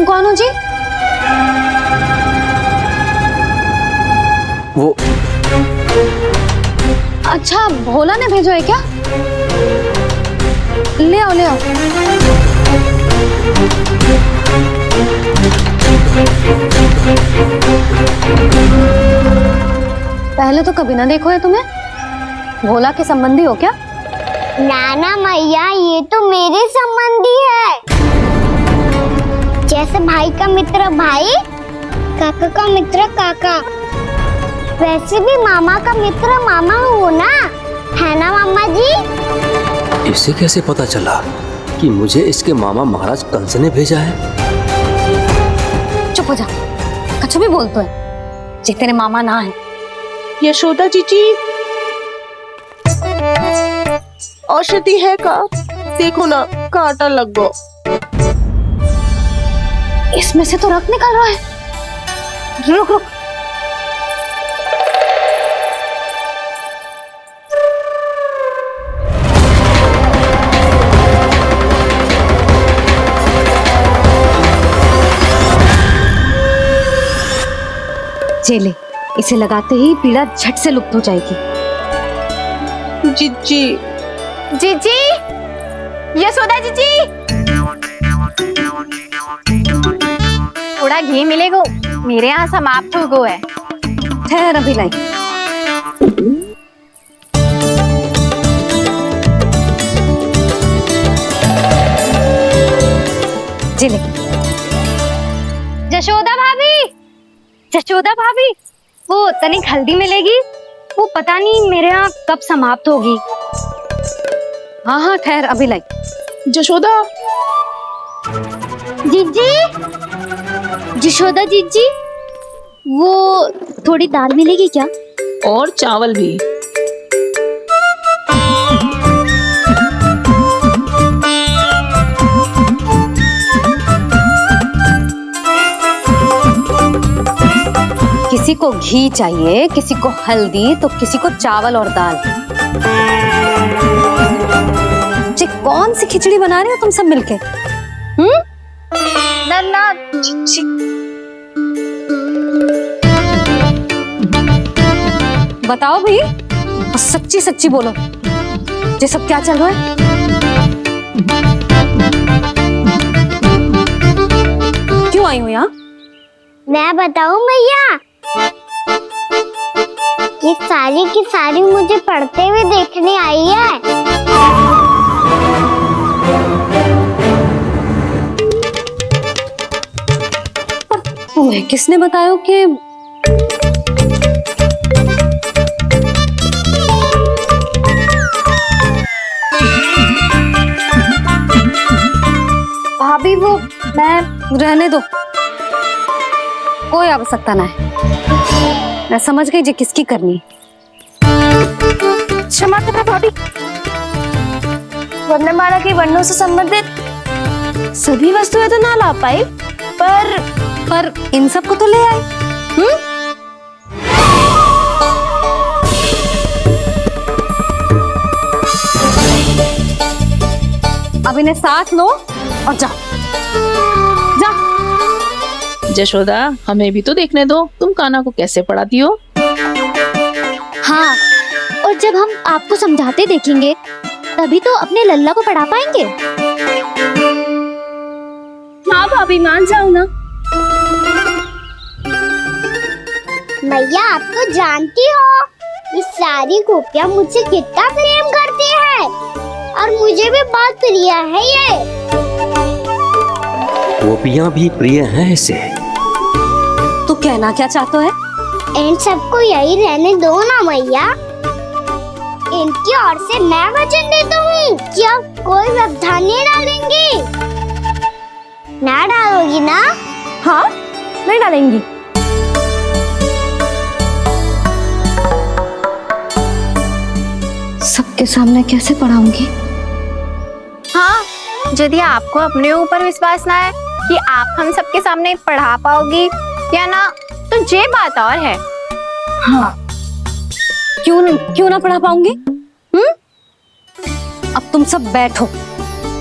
तुम कौन हो जी? वो अच्छा, भोला ने भेजो है क्या? ले आओ ले आओ। पहले तो कभी ना देखो है तुम्हें। भोला के संबंधी हो क्या? नाना मैया, ये तो मेरे संबंधी है। जैसे भाई का मित्र भाई, काका का मित्र काका, वैसे भी मामा का मित्र मामा हो ना, है ना मामा जी? इसे कैसे पता चला कि मुझे इसके मामा महाराज कंस ने भेजा है? चुप हो जा, कछु भी बोलते है जे तेरे मामा ना है। यशोदा जीजी, औषधि है का? देखो ना, कांटा लग गो। इसमें से तो रक्त निकल रहा है। रुक रुक। चले, इसे लगाते ही पीड़ा झट से लुप्त हो जाएगी। जीजी, जीजी, यशोदा जीजी, थोड़ा घी मिलेगा? मेरे यहाँ समाप्त हो गया है। ठहर अभी लाई। जिले। जशोदा भाभी, जशोदा भाभी, वो तनिक हल्दी मिलेगी? वो पता नहीं मेरे यहाँ कब समाप्त होगी। हाँ हाँ ठहर अभी लाई। जशोदा, जीजी, यशोदा जीजी, वो थोड़ी दाल मिलेगी क्या? और चावल भी। किसी को घी चाहिए, किसी को हल्दी, तो किसी को चावल और दाल। जी कौन सी खिचड़ी बना रहे हो तुम सब मिलके? नन्ना, बताओ भाई, और सच्ची सच्ची बोलो, ये सब क्या चल रहा है? क्यों आई हो यहाँ? मैं बताऊं भैया, ये सारी की सारी मुझे पढ़ते हुए देखने आई है। तुम्हें किसने बताया कि भाभी? वो मैं रहने दो, कोई आवश्यकता ना है। मैं समझ गई जी किसकी करनी। क्षमा करना भाभी, वर्णमाला के वर्णों से संबंधित सभी वस्तुएं तो ना ला पाई, पर इन सब को तो ले आए। अब इन्हें साथ लो और जाओ। जा। जशोदा, हमें भी तो देखने दो, तुम कान्हा को कैसे पढ़ाती हो। हाँ, और जब हम आपको समझाते देखेंगे तभी तो अपने लल्ला को पढ़ा पाएंगे। हाँ भाभी, मान जाओ ना। मैया, आप तो जानती हो ये सारी गोपियां मुझसे कितना प्रेम करती है, और मुझे भी बहुत प्रिय है ये। गोपियां भी प्रिय हैं इसे। तू कहना क्या चाहता है? इन सबको यही रहने दो ना मैया। इनकी ओर से मैं वचन देता हूँ कि आप कोई व्यवधान नहीं डालेंगी। ना डालोगी ना? हाँ, नहीं डालेंगी। सबके सामने कैसे पढ़ाऊंगी? हाँ, यदि आपको अपने ऊपर विश्वास ना है कि आप हम सबके सामने पढ़ा पाओगी या ना, तो ये बात और है। हाँ, क्यों ना पढ़ा पाऊंगी? अब तुम सब बैठो,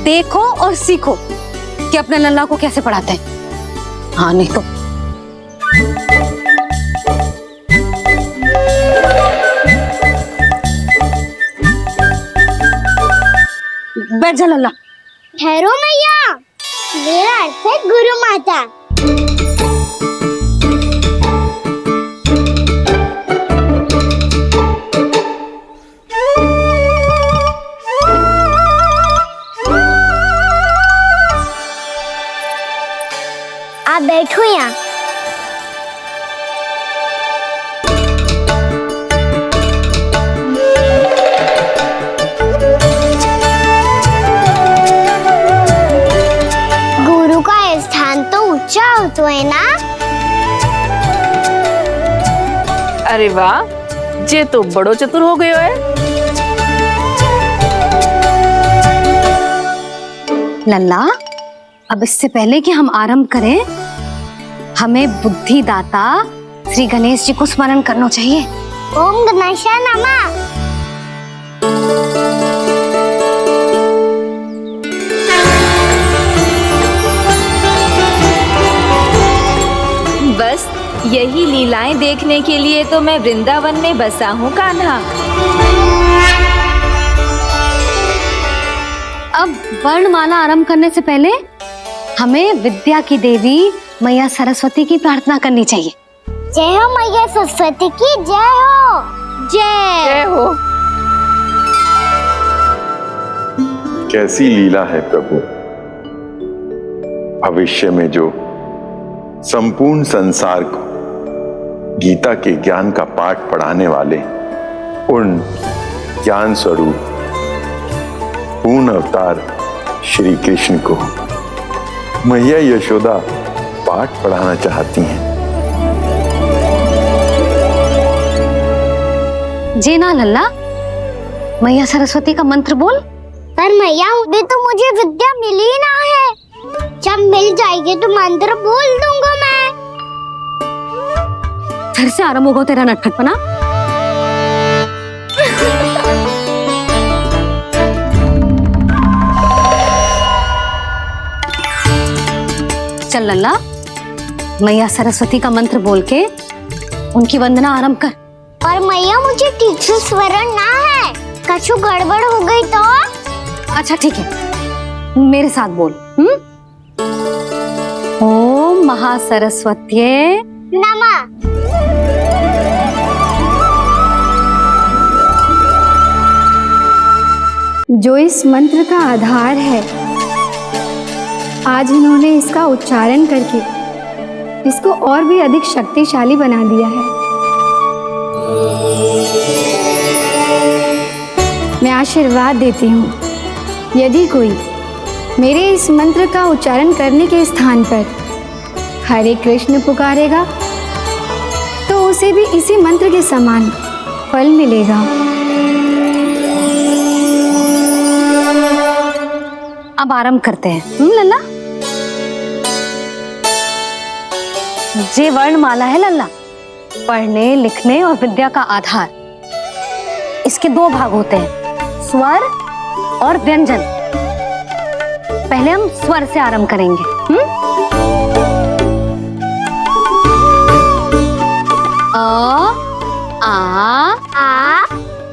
देखो और सीखो कि अपने लल्ला को कैसे पढ़ाते हैं। हाँ नहीं तो। बैठ जा लल्ला। ठहरो मैया, मेरा अर्थ है गुरु माता। आप बैठो यहाँ। गुरु का स्थान तो ऊंचा होता है ना। अरे वाह, जे तो बड़ो चतुर हो गयो है। लल्ला, अब इससे पहले कि हम आरंभ करें, हमें बुद्धिदाता श्री गणेश जी को स्मरण करना चाहिए। ओम गणेशाय नमः। बस यही लीलाएं देखने के लिए तो मैं वृंदावन में बसा हूँ कान्हा। अब वर्णमाला आरंभ करने से पहले हमें विद्या की देवी मैया सरस्वती की प्रार्थना करनी चाहिए। जय हो मैया सरस्वती की जय हो। जय जय हो। कैसी लीला है प्रभु। भविष्य में जो संपूर्ण संसार को गीता के ज्ञान का पाठ पढ़ाने वाले उन ज्ञान स्वरूप पूर्ण अवतार श्री कृष्ण को मैया यशोदा पाठ पढ़ाना चाहती हैं। जी ना लल्ला, मैया सरस्वती का मंत्र बोल। पर मैया अभी तो मुझे विद्या मिली ना है। जब मिल जाएगी तो मंत्र बोल दूंगा मैं। फिर से आरंभ होगा तेरा नटखटपना। चल लल्ला, मैया सरस्वती का मंत्र बोल के उनकी वंदना आरंभ कर। पर मैया मुझे ठीक से स्मरण ना है, कछु गड़बड़ हो गई तो? अच्छा ठीक है, मेरे साथ बोल। ओम महासरस्वत्ये नमः। जो इस मंत्र का आधार है, आज इन्होंने इसका उच्चारण करके इसको और भी अधिक शक्तिशाली बना दिया है। मैं आशीर्वाद देती हूँ, यदि कोई मेरे इस मंत्र का उच्चारण करने के स्थान पर हरे कृष्ण पुकारेगा तो उसे भी इसी मंत्र के समान फल मिलेगा। अब आरंभ करते हैं। लल्ला, जे वर्णमाला है लल्ला, पढ़ने लिखने और विद्या का आधार। इसके दो भाग होते हैं, स्वर और व्यंजन। पहले हम स्वर से आरंभ करेंगे। अ, आ,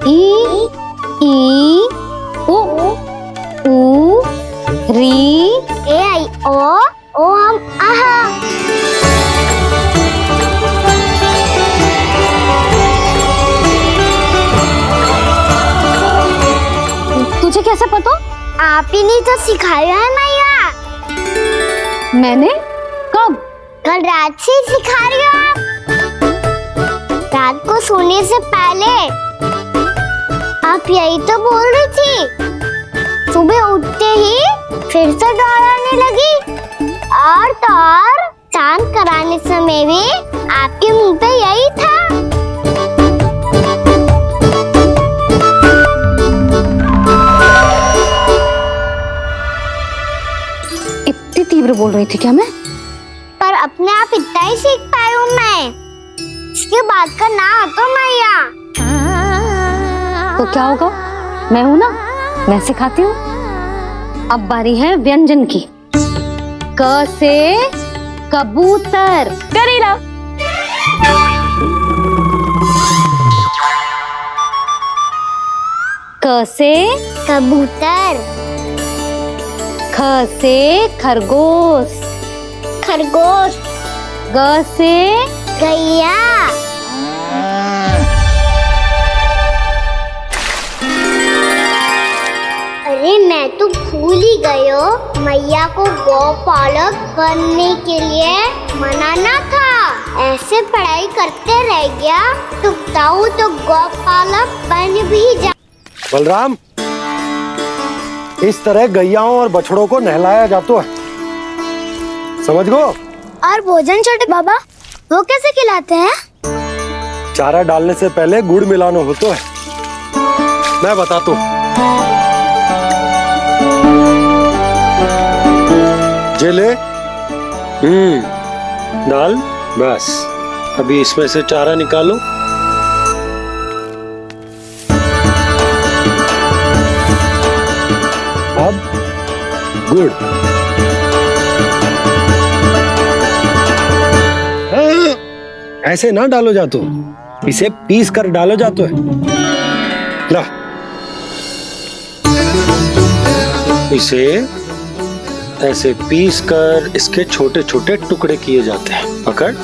ई, उ, री, ए आई ओ हम आहा। तुझे कैसे पता? आप ही ने तो सिखाया है मैया। मैंने? कब? कल रात से सिखा रही हो आप। रात को सोने से पहले आप यही तो बोल रही थी। सुबह उठते ही फिर से डराने लगी, और तो और चांद कराने समय भी आपके मुंह पे यही था। इतनी तीव्र बोल रही थी क्या मैं? पर अपने आप इतना ही सीख पाई हूँ मैं। इसके बाद का ना तो मैया। तो क्या होगा? मैं हूं ना, मैं सिखाती हूँ। अब बारी है व्यंजन की। क से कबूतर। करेला। क से कबूतर। ख से खरगोश। खरगोश। ग से गैया। अरे मैं तो भूल ही गयो, मैया को गौपालक बनने के लिए मनाना था। ऐसे पढ़ाई करते रह गया तो बताऊं तो गौपालक बन भी जा। बलराम, इस तरह गैयाओं और बछड़ों को नहलाया जाता है, समझ गो। और भोजन छोटे बाबा, वो कैसे खिलाते हैं? चारा डालने से पहले गुड़ मिलाना होता है, मैं बताता हूँ। जे ले, डाल, बस। अभी इसमें से चारा निकालो। अब गुड़। ऐसे ना डालो जातो, इसे पीस कर डालो जातो है। ला, इसे ऐसे पीस कर इसके छोटे छोटे टुकड़े किए जाते हैं। पकड़।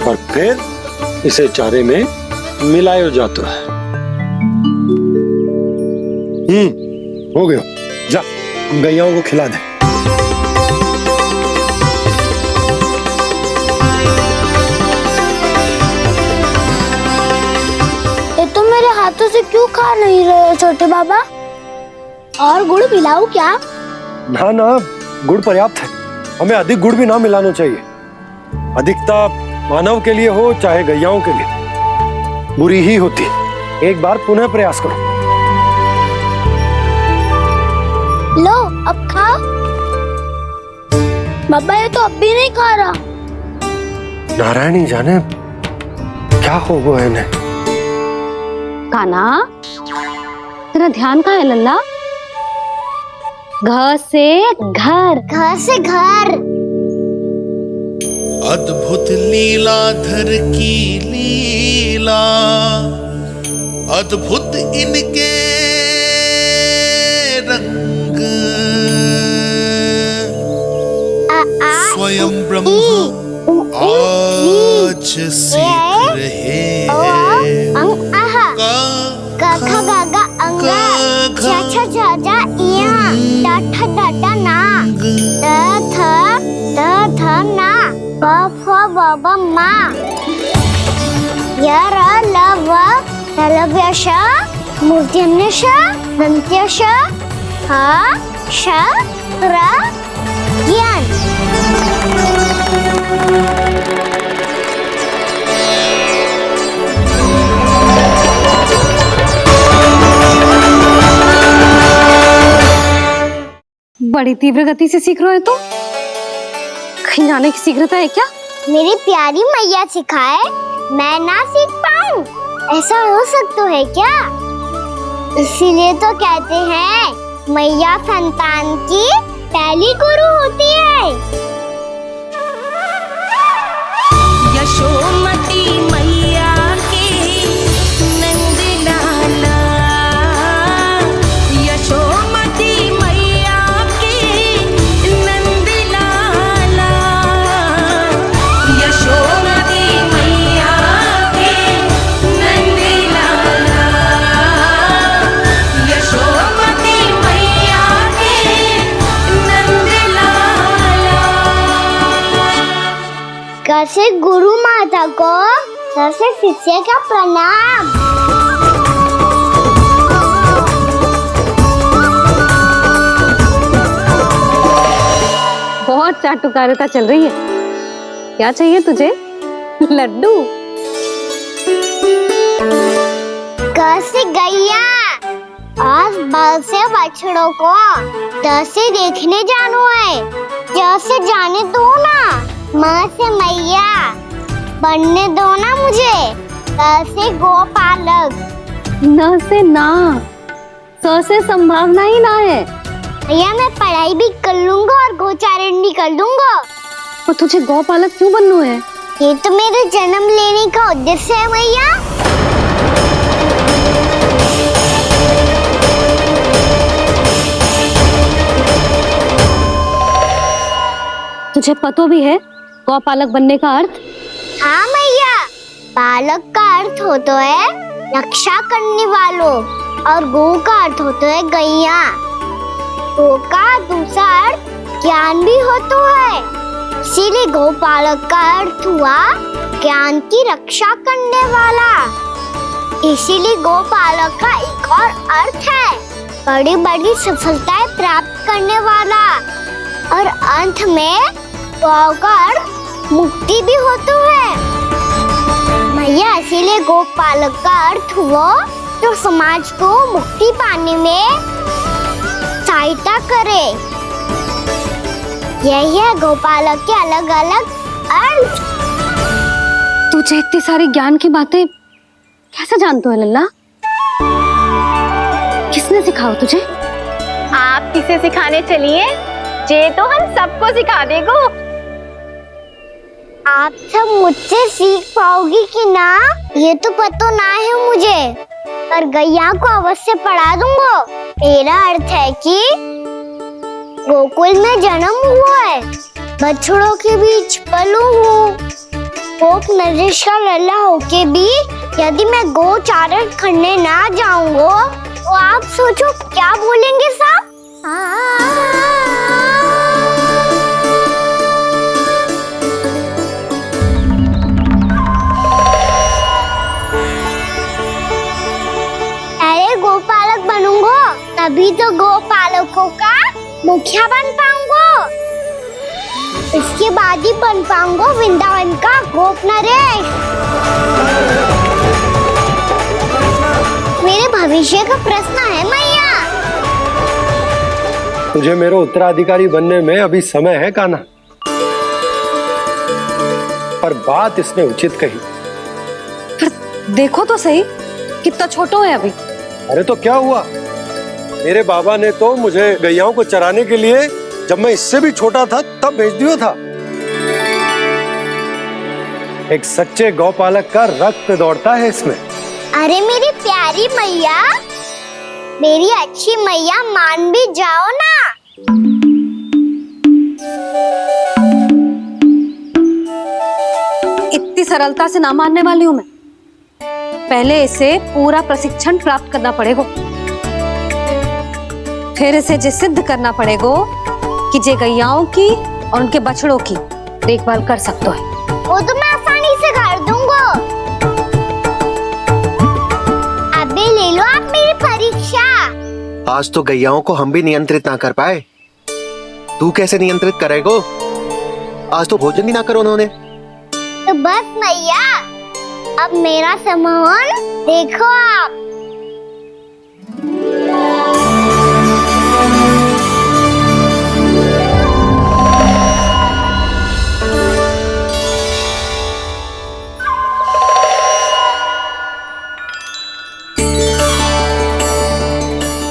और फिर इसे चारे में मिलाया जाता है। हो गया, जा गैयाओं को खिला दे। ये तुम मेरे हाथों से क्यों खा नहीं रहे हो छोटे बाबा? और गुड़ मिलाऊं क्या? ना ना, गुड़ पर्याप्त है। हमें अधिक गुड़ भी ना मिलाना चाहिए। अधिकता मानव के लिए हो चाहे गैयाओं के लिए बुरी ही होती। एक बार पुनः प्रयास करो। लो, अब खाओ। बाबा ये तो अब भी नहीं खा रहा। नारायणी जाने क्या हो गया है इन्हें। कान्हा, तेरा ध्यान कहाँ है लल्ला? घ से घर। घर से घर। अद्भुत लीलाधर की लीला, अद्भुत इनके रंग, स्वयं ब्रह्म आज सीख रहे हैं। गा खा गा गा अंगा, छा छा छा जा इया, डा ठा डा डा ना, दा थ ना, बा फ बा बा मा, या रा ला वा, तलव्य श, मूर्धन्य श, दंत्य श, हा श रा ज्ञान। बड़ी तीव्र गति से सीख रहे हो तो कहीं जाने की शीघ्रता है क्या? मेरी प्यारी मैया सिखाए, मैं ना सीख पाऊं, ऐसा हो सकता है क्या? इसीलिए तो कहते हैं मैया संतान की पहली गुरु होती है। यशोमती मैया के नंद लाला, यशोमती मैया के नंद लाला, यशोमती मैया के नंद लाला, यशोमती मैया के नंद लाला। कैसे गुरु माता को, कैसे शिष्य का प्रणाम। बहुत चाटुकारिता चल रही है। क्या चाहिए तुझे? लड्डू? कैसे गैया आज बल से बछड़ों को कैसे देखने जानो है, कैसे जाने दो ना, माँ से मैया बनने दो ना मुझे, कैसे गोपालक। न से ना, स से संभावना ही ना है। भैया मैं पढ़ाई भी कर लूंगा और गोचारण भी कर लूंगा। तो तुझे गौपालक क्यों बनना है? ये तो मेरे जन्म लेने का उद्देश्य है भैया। तुझे पता भी है गौपालक बनने का अर्थ? हाँ भैया, पालक का अर्थ होता है रक्षा करने वालों और गौ का अर्थ होता है गैया। गौ का दूसरा अर्थ ज्ञान भी होता है, इसीलिए गौपालक का अर्थ हुआ ज्ञान की रक्षा करने वाला। इसीलिए गौपालक का एक और अर्थ है बड़ी बड़ी सफलताएं प्राप्त करने वाला, और अंत में गौ का अर्थ मुक्ति भी होता है भैया। इसीलिए गोपालक का अर्थ हुआ जो समाज को मुक्ति पाने में सहायता करे। यही है गोपालक के अलग अलग अर्थ। तुझे इतनी सारी ज्ञान की बातें कैसे जानते हो लल्ला? किसने सिखाओ तुझे? आप किसे सिखाने चलिए, जे तो हम सबको सिखा देगो। आप सब मुझसे सीख पाओगी कि ना ये तो पता ना है मुझे, पर गैया को अवश्य पढ़ा दूंगा। मेरा अर्थ है कि गोकुल में जन्म हुआ है, बछड़ों के बीच पलू हूँ, गोप नरेश का लल्ला होके भी यदि मैं गोचारण करने ना जाऊंगा तो आप सोचो क्या बोलेंगे साहब? अरे गोपालक बनूंगा तभी तो गोपालकों का मुखिया बन पाऊंगा, इसके बाद ही बन पाऊंगा वृंदावन का गोप नरेश। मेरे भविष्य का प्रश्न है मैया। तुझे मेरे उत्तराधिकारी बनने में अभी समय है कान्हा, पर बात इसने उचित कही। फिर देखो तो सही कितना छोटा है अभी। अरे तो क्या हुआ, मेरे बाबा ने तो मुझे गैयाओं को चराने के लिए जब मैं इससे भी छोटा था तब भेज दिया था। एक सच्चे गौपालक का रक्त दौड़ता है इसमें। अरे मेरी प्यारी मैया, मेरी अच्छी मैया, मान भी जाओ ना। इतनी सरलता से ना मानने वाली हूं मैं। पहले इसे पूरा प्रशिक्षण प्राप्त करना पड़ेगा, फिर इसे ये सिद्ध करना पड़ेगा कि जे गैयाओं की और उनके बछड़ों की देखभाल कर सकते है। वो तो मैं आसानी से कर दूंगा। अबे ले लो आप मेरी परीक्षा। आज तो गैयाओं को हम भी नियंत्रित ना कर पाए, तू कैसे नियंत्रित करेगो? आज तो भोजन ही ना करो उन्होंने। तो बस मैया, अब मेरा सम्मान देखो आप।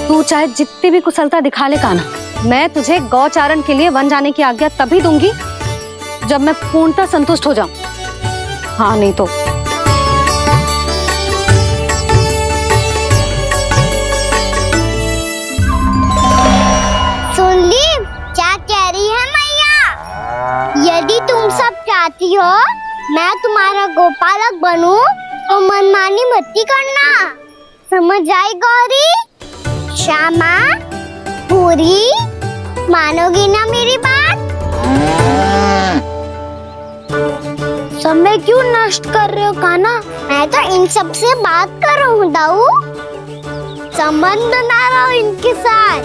तू चाहे जितनी भी कुशलता दिखा ले कान्हा, मैं तुझे गौचारण के लिए वन जाने की आज्ञा तभी दूंगी जब मैं पूर्णतः संतुष्ट हो जाऊं। हाँ नहीं तो सुन ली क्या कह रही है मैया? यदि तुम सब चाहती हो मैं तुम्हारा गोपालक बनूं तो मनमानी मत करना, समझ आई गौरी? श्यामा, पूरी, मानोगी ना मेरी बात? समय क्यों नष्ट कर रहे हो कान्हा? मैं तो इन सब से बात कर रहा हूँ दाऊ, संबंध बना रहा हूँ इनके साथ।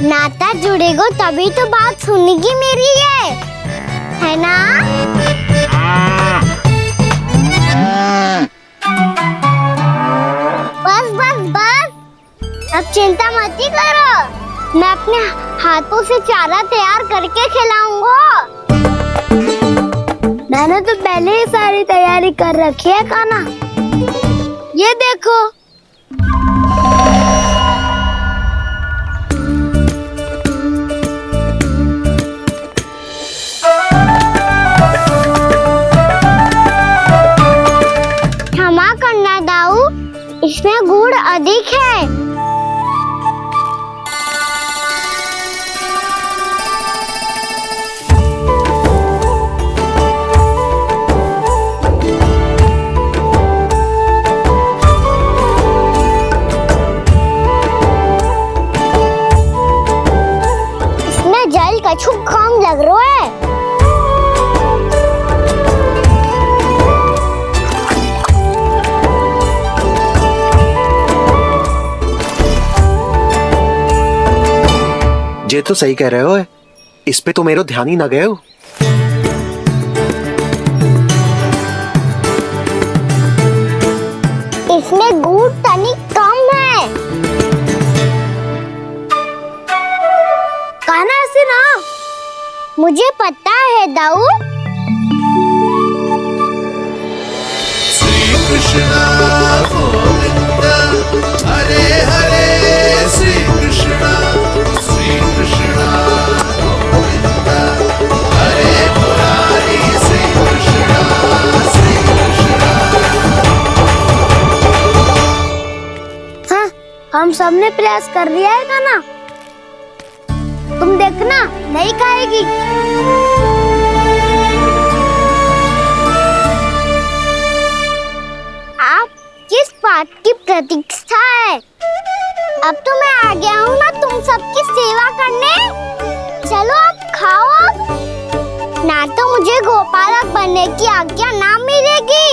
नाता जुड़ेगा तभी तो बात सुनेगी मेरी है ना? बस बस बस, अब चिंता मत ही करो, मैं अपने हाथों से चारा तैयार करके खिलाऊंगा। मैंने तो पहले ही सारी तैयारी कर रखी है कान्हा, ये देखो। अधिक है। इसमें जल कछु कम लग रहा है। ये तो सही कह रहे हो, इस पे तो मेरो ध्यान ही ना गए हो। इसमें गुड़ तनिक कम है। कहना ऐसे ना, मुझे पता है दाऊ। श्री कृष्ण गोविंद हरे हरे, श्री कृष्ण गोविंद हरे मुरारी, श्री कृष्ण हाँ, हम सबने प्रयास कर दिया है गाना। तुम देखना नहीं खाएगी। आप किस बात की प्रतीक्षा है? अब तो मैं आ गया हूँ ना तुम सबकी सेवा करने। चलो अब खाओ अब। ना तो मुझे गोपालक बनने की आज्ञा ना मिलेगी,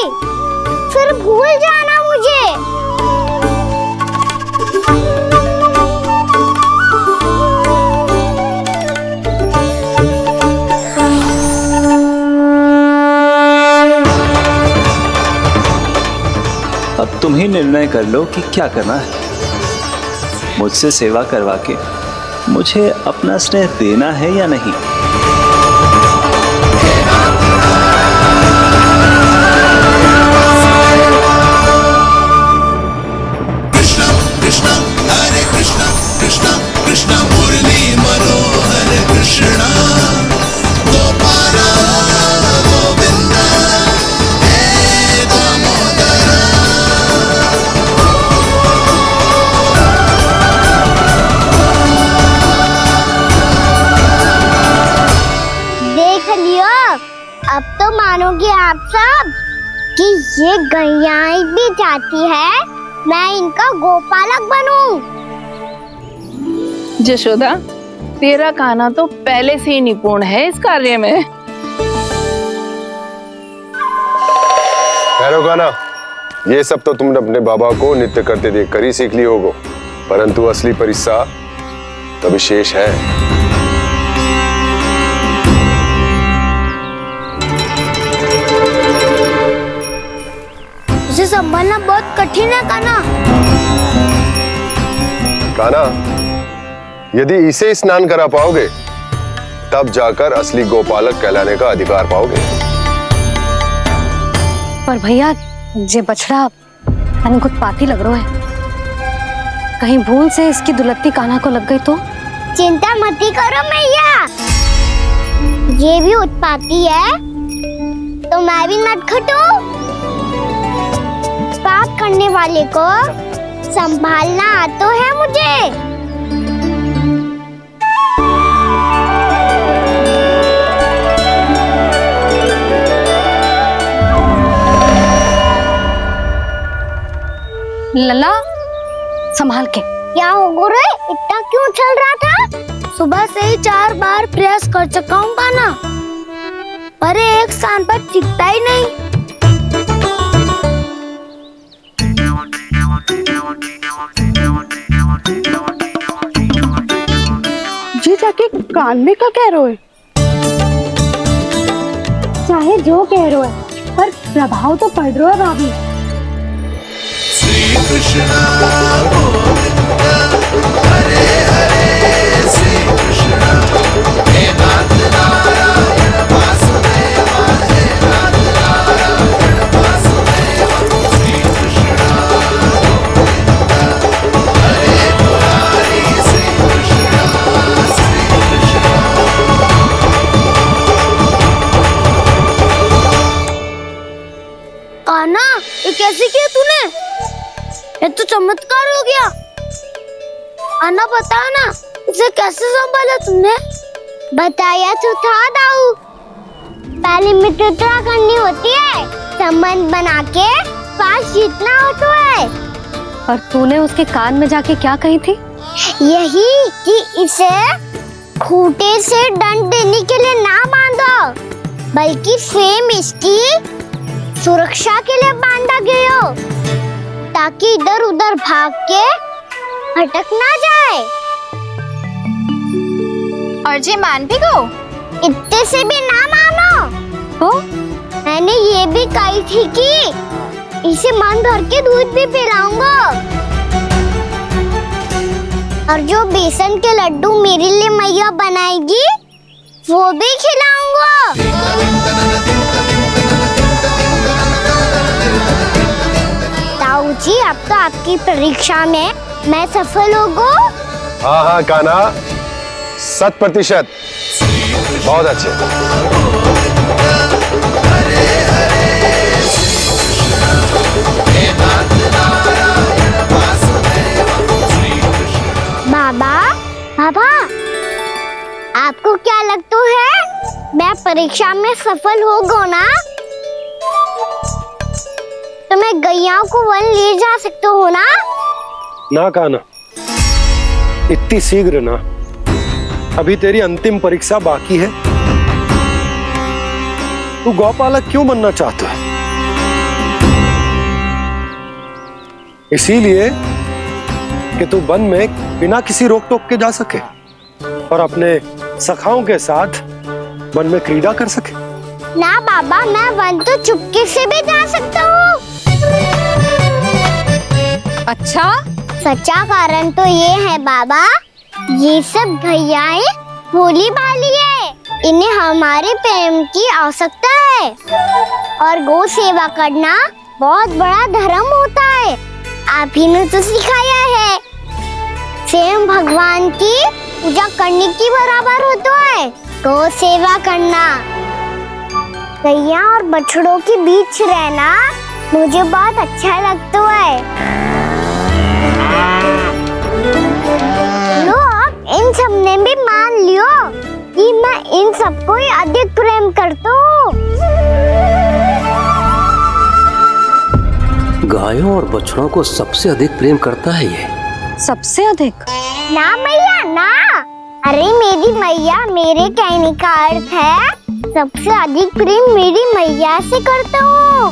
फिर भूल जाना मुझे। अब तुम ही निर्णय कर लो कि क्या करना है। मुझसे सेवा करवा के मुझे अपना स्नेह देना है या नहीं। कृष्ण कृष्ण हरे कृष्ण, कृष्ण कृष्ण मुरली मनोहर कृष्ण, गोपाल गोविंद हे दामोदर। देख लियो, अब तो मानोगे आप सब कि ये गैयाएं भी चाहती है मैं इनका गोपालक बनूं। जशोदा, तेरा कान्हा तो पहले से ही निपुण है इस कार्य में। ठहरो कान्हा, ये सब तो तुमने अपने बाबा को नृत्य करते देख कर ही सीख ली होगो, परंतु असली परिश्रम तो विशेष है। उसे संभालना बहुत कठिन है कान्हा। कान्हा, यदि इसे स्नान करा पाओगे तब जाकर असली गोपालक कहलाने का अधिकार पाओगे। पर भैया, ये बछड़ा तनिक उत्पाती लग रहा है। कहीं भूल से इसकी दुलत्ती कान्हा को लग गई तो? चिंता मती करो मैया, ये भी उत्पाती है तो मैं भी नटखट हूँ। पाप करने वाले को संभालना आता है मुझे। लला, संभाल के। क्या हो गुरु, इतना क्यों चल रहा था? सुबह से ही 4 बार प्रयास कर चुका हूँ कान्हा, पर एक स्थान पर टिकता ही नहीं। जी जाके कान में क्या कह रहे हो? चाहे जो कह रहे हो, पर प्रभाव तो पड़ रहा है भाभी। श्री कृष्ण गोविंद हरे हरे, श्री कृष्ण हे नाथ नारायण वासुदेवा, हे नाथ नारायण वासुदेवा। श्री कृष्ण गोविंद हरे मुरारी, श्री कृष्ण कान्हा, ये कैसे किया तूने? ये तो चमत्कार हो गया। आना बताओ ना, इसे कैसे संभाला तुमने? बताया तो था दाऊ, पहले मित्रता करनी होती है, संबंध बना के पास जीतना होता है। और तूने उसके कान में जाके क्या कही थी? यही कि इसे खूंटे से दंड देने के लिए ना बांधो, बल्कि फ्रेम इसकी सुरक्षा के लिए बांधा गया हो, ताकि इधर उधर भाग के भटक ना जाए। और जी मान भी गो? इतने से भी ना मानो। तो मैंने ये भी कही थी कि इसे मन भर के दूध भी पिलाऊंगा, और जो बेसन के लड्डू मेरे लिए मैया बनाएगी वो भी खिलाऊंगा। ताऊ जी, अब तो आपकी परीक्षा में मैं सफल होगा। हाँ हाँ कान्हा, 100%। बहुत अच्छे। बाबा, बाबा, आपको क्या लगता है मैं परीक्षा में सफल होगा ना? तो मैं गैया को वन ले जा सकता हूँ ना? ना कान्हा, इतनी शीघ्र ना, अभी तेरी अंतिम परीक्षा बाकी है। तू गौपालक क्यों बनना चाहता है? इसीलिए कि तू वन में बिना किसी रोक टोक के जा सके और अपने सखाओं के साथ वन में क्रीड़ा कर सके। ना बाबा, मैं वन तो चुपके से भी जा सकता हूँ। अच्छा, सच्चा कारण तो ये है बाबा, ये सब भैयाएं भोली भाली है, इन्हें हमारे प्रेम की आवश्यकता है, और गौ सेवा करना बहुत बड़ा धर्म होता है। आप ही ने तो सिखाया है, स्वयं भगवान की पूजा करने की बराबर होता है गौ सेवा करना। गैया और बछड़ों के बीच रहना मुझे बहुत अच्छा लगता है। लो, अब इन सब ने भी मान लियो कि मैं इन सबको ही अधिक प्रेम करता हूँ। गायों और बछड़ों को सबसे अधिक प्रेम करता है ये। सबसे अधिक? ना मैया ना, अरे मेरी मैया, मेरे कहने का अर्थ है सबसे अधिक प्रेम मेरी मैया से करता हूँ,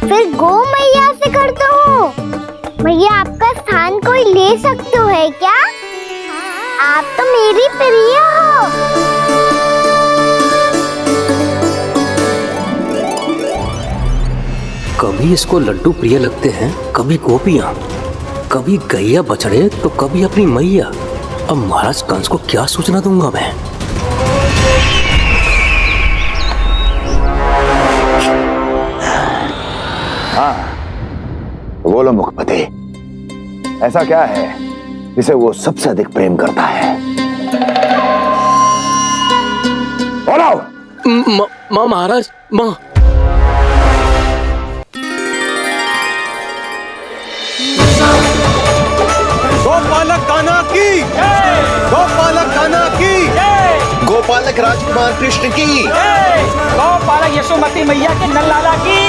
फिर गौ मैया से करता हूँ। मैया, आपका स्थान कोई ले सकते है क्या? आप तो मेरी प्रिय हो। कभी इसको लड्डू प्रिय लगते हैं, कभी गोपियां, कभी गैया बछड़े, तो कभी अपनी मैया। अब महाराज कंस को क्या सूचना दूंगा मैं? हाँ, बोलो मुखपति, ऐसा क्या है जिसे वो सबसे अधिक प्रेम करता है? बोलो। माँ महाराज, माँ। गोपालक कान्हा की, गोपालक कान्हा की, गोपालक राजकुमार कृष्ण की, गोपालक यशोमती मैया के नल लाला की।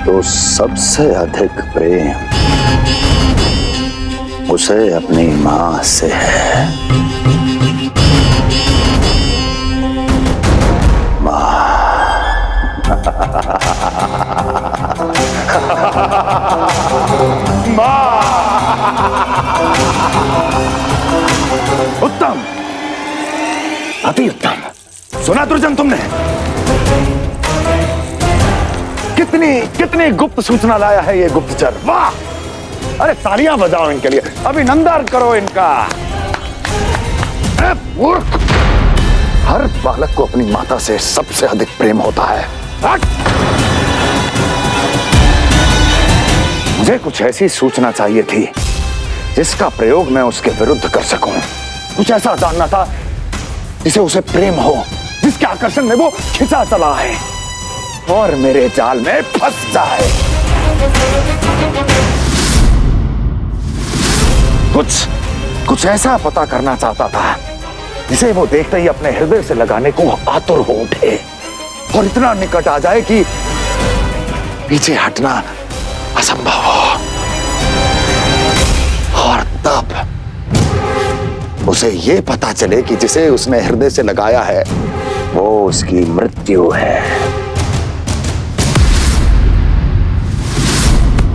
तो सबसे अधिक प्रेम उसे अपनी मां से है। उत्तम, अति उत्तम। सुना दुर्जन तुमने? कितनी गुप्त सूचना लाया है ये गुप्तचर। वाह! अरे तालियां बजाओ इनके लिए, अभिनंदन करो इनका। अरे मूर्ख! हर बालक को अपनी माता से सबसे अधिक प्रेम होता है। मुझे कुछ ऐसी सूचना चाहिए थी जिसका प्रयोग मैं उसके विरुद्ध कर सकूं। कुछ ऐसा जानना था जिसे उसे प्रेम हो, जिसके आकर्षण में वो खिंचा चला है और मेरे जाल में फंस जाए। कुछ ऐसा पता करना चाहता था जिसे वो देखते ही अपने हृदय से लगाने को आतुर हो उठे और इतना निकट आ जाए कि पीछे हटना असंभव हो। और तब उसे ये पता चले कि जिसे उसने हृदय से लगाया है वो उसकी मृत्यु है।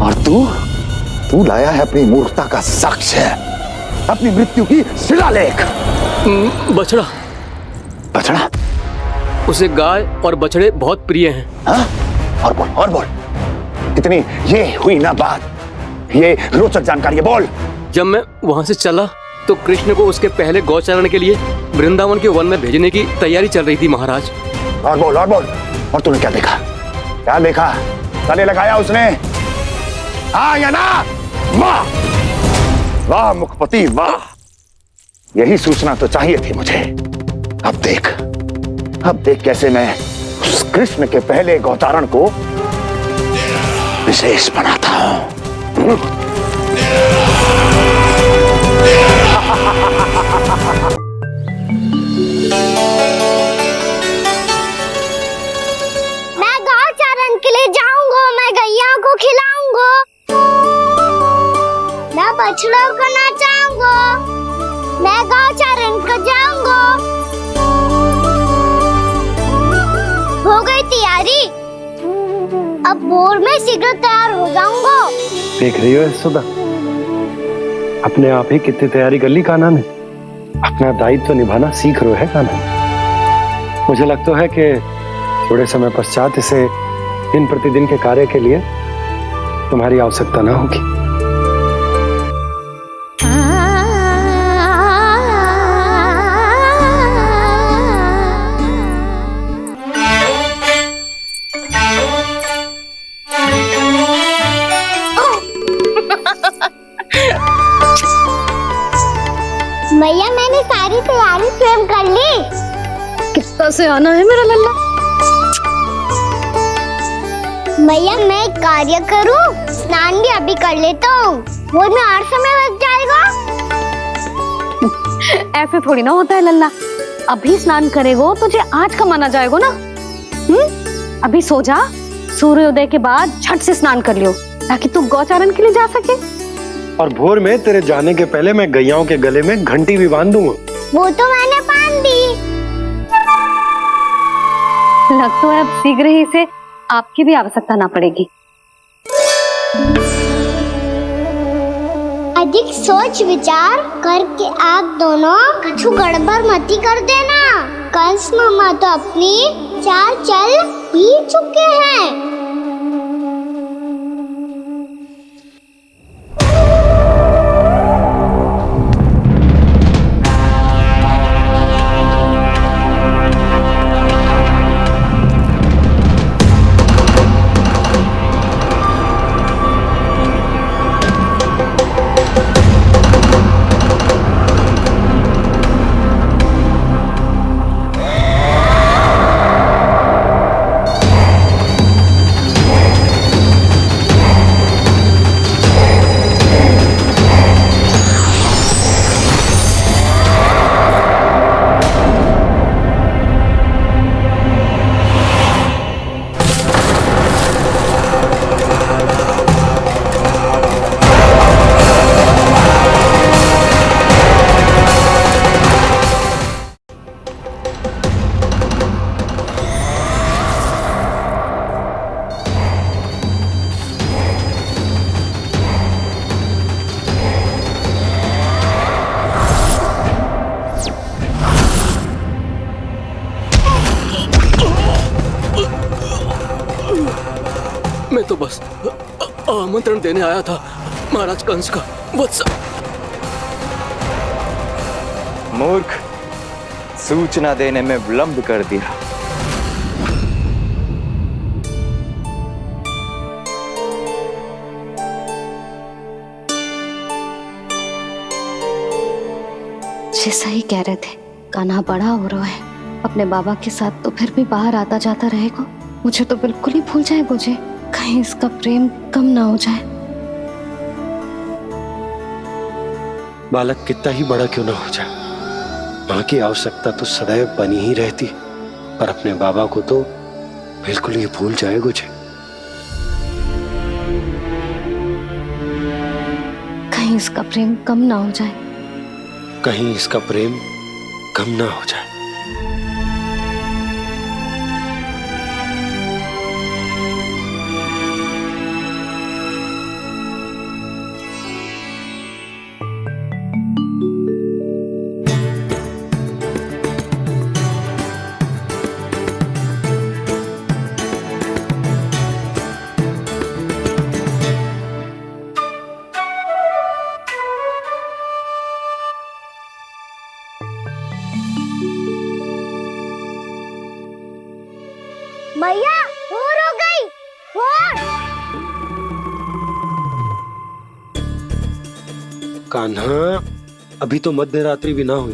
और तू लाया है अपनी मूर्खता का साक्ष्य, अपनी मृत्यु की शिलालेख। बछड़ा। बछड़ा? उसे गाय और बछड़े बहुत प्रिय हैं। हाँ? और बोल कितनी ये हुई ना बात, ये रोचक जानकारी बोल। जब मैं वहां से चला तो कृष्ण को उसके पहले गौचारण के लिए वृंदावन के वन में भेजने की तैयारी चल रही थी महाराज। और बोल और तूने क्या देखा? गले लगाया उसने? हाँ या ना? वाह मुखपति वाह, यही सूचना तो चाहिए थी मुझे। अब देख कैसे मैं उस कृष्ण के पहले गौचारण को विशेष बनाता हूं। मैं गौचारण के लिए जाऊंगा, मैं गैया को खिलाऊंगा, मैं बछड़ों को नचाऊंगा, मैं गौचारण को जाऊंगा। हो गई तैयारी, अब भोर में शीघ्र तैयार हो जाऊंगा। देख रही हो यशोदा, अपने आप ही कितनी तैयारी कर ली कान्हा ने। अपना दायित्व निभाना सीख रहे है कान्हा। मुझे लगता है कि थोड़े समय पश्चात इसे दिन प्रतिदिन के कार्य के लिए तुम्हारी आवश्यकता ना होगी। भैया मैंने सारी तैयारी स्वयं कर ली। कितना से आना है मेरा लल्ला? भैया मैं एक कार्य करूं, स्नान भी अभी कर लेता हूँ, वो में और समय लग जाएगा। ऐसे थोड़ी ना होता है लल्ला, अभी स्नान करेगो तुझे आज कमाना जाएगा ना। अभी सो जा, सूर्योदय के बाद झट से स्नान कर लियो ताकि तू गौचारण के लिए जा सके। और भोर में तेरे जाने के पहले मैं गैयाओं के गले में घंटी भी बांध दूंगा। वो तो मैंने बांध दी। लग तो है अब शीघ्र ही से आपकी भी आवश्यकता ना पड़ेगी। अधिक सोच विचार करके आप दोनों कछु गड़बड़ मती कर देना। कंस मामा तो अपनी चाल चल ही चुके हैं। मैं तो बस आमंत्रण देने आया था महाराज कंस का। वत्स मूर्ख, सूचना देने में विलंब कर दिया। जैसा ही कह रहे थे, कान्हा बड़ा हो रहा है, अपने बाबा के साथ तो फिर भी बाहर आता जाता रहेगा। मुझे तो बिल्कुल ही भूल जाए मुझे, कहीं इसका प्रेम कम ना हो जाए। बालक कितना ही बड़ा क्यों ना हो जाए, माँ की आवश्यकता तो सदैव बनी ही रहती, पर अपने बाबा को तो बिल्कुल ही भूल जाए मुझे। कहीं इसका प्रेम कम ना हो जाए, कहीं इसका प्रेम कम ना हो जाए। मैया भोर हो गई, भोर। कान्हा, अभी तो मध्य रात्रि भी ना हुई,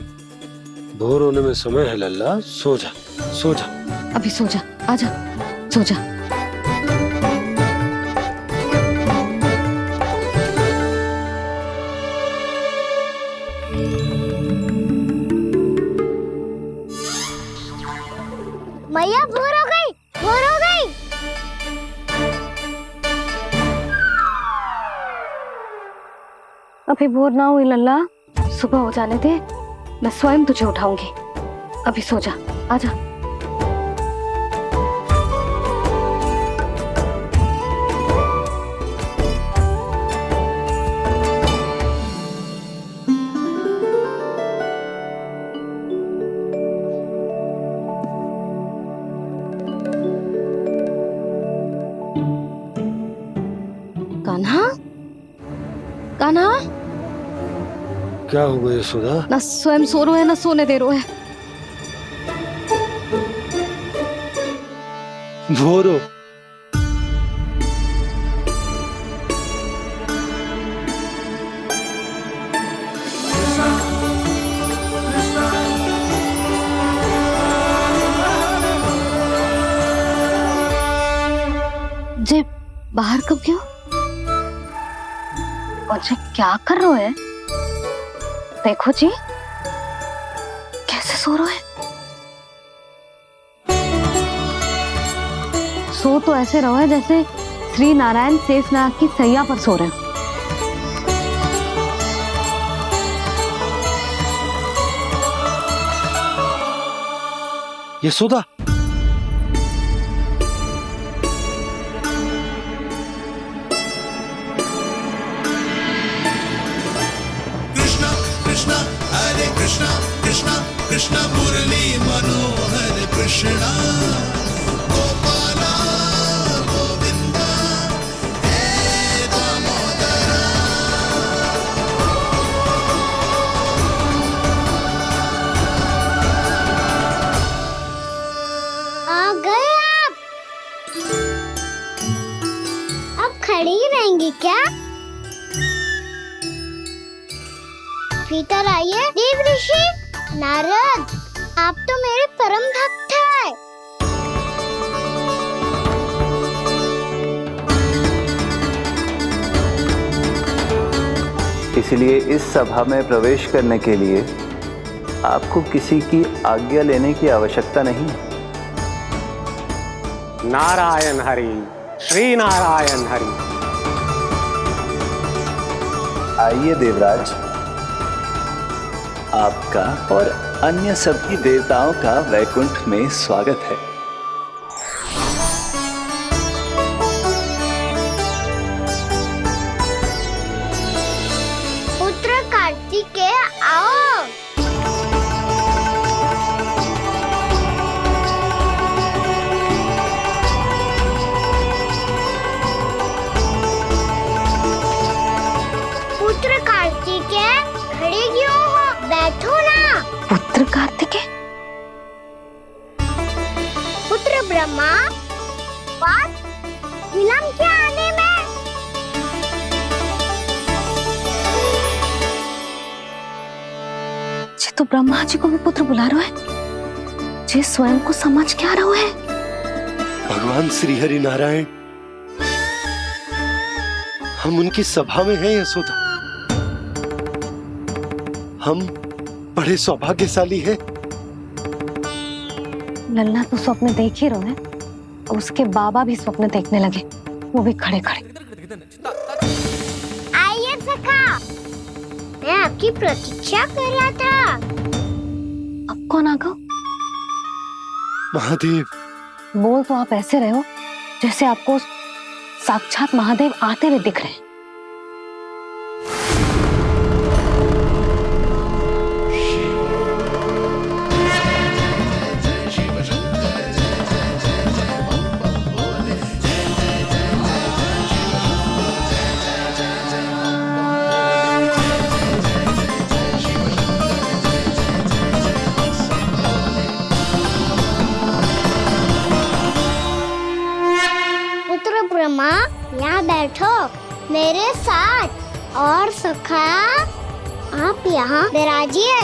भोर होने में समय है लल्ला, सो जा सो जा। अभी सो जा, आजा सो जा। मैया भोर हो गई, भोर हो गई। अभी भोर ना हुई लल्ला, सुबह हो जाने दे, मैं स्वयं तुझे उठाऊंगी। अभी सो जा, आजा। कान्हा, कान्हा, क्या हो गया यशोदा? ना स्वयं सो रो है ना सोने दे रो है। भोर हो। जे बाहर कब क्यों? मुझे क्या कर रहे है? देखो जी, कैसे सो रहे हैं। सो तो ऐसे रहो है जैसे श्री नारायण शेषनाग की सैया पर सो रहे हैं। यशोदा, कृष्णा हरे कृष्णा कृष्णा कृष्णा मुरली मनोहर कृष्णा गोपाला गोविंदा हे दामोदरा। आ गए आप। अब खड़ी ही रहेंगी क्या? भीतर आइए देव ऋषि। नारद, आप तो मेरे परम भक्त हैं। इसलिए इस सभा में प्रवेश करने के लिए आपको किसी की आज्ञा लेने की आवश्यकता नहीं है। नारायण हरि, श्री नारायण हरि। आइए देवराज, आपका और अन्य सभी देवताओं का वैकुंठ में स्वागत है। पुत्र कार्तिकेय आओ। पुत्र कार्तिकेय, खड़े क्यों हो? बैठो ना। पुत्र कार्तिकेय, पुत्र ब्रह्मा, बात विलंब क्या आने में? जी तो ब्रह्मा जी को भी पुत्र बुला रहे हैं। जे स्वयं को समझ क्या रहो है? भगवान श्री हरि नारायण, हम उनकी सभा में हैं यशोदा। हम बड़े सौभाग्यशाली हैं। लल्ला तो स्वप्न देख ही रहे हैं, उसके बाबा भी स्वप्न देखने लगे, वो भी खड़े खड़े। आइए सखा, मैं आपकी प्रतीक्षा कर रहा था। अब कौन आ गया? महादेव। बोल तो आप ऐसे रहे हो जैसे आपको साक्षात महादेव आते हुए दिख रहे हैं। पुत्र ब्रह्मा, यहाँ बैठो मेरे साथ। और सखा, आप यहाँ विराजिए।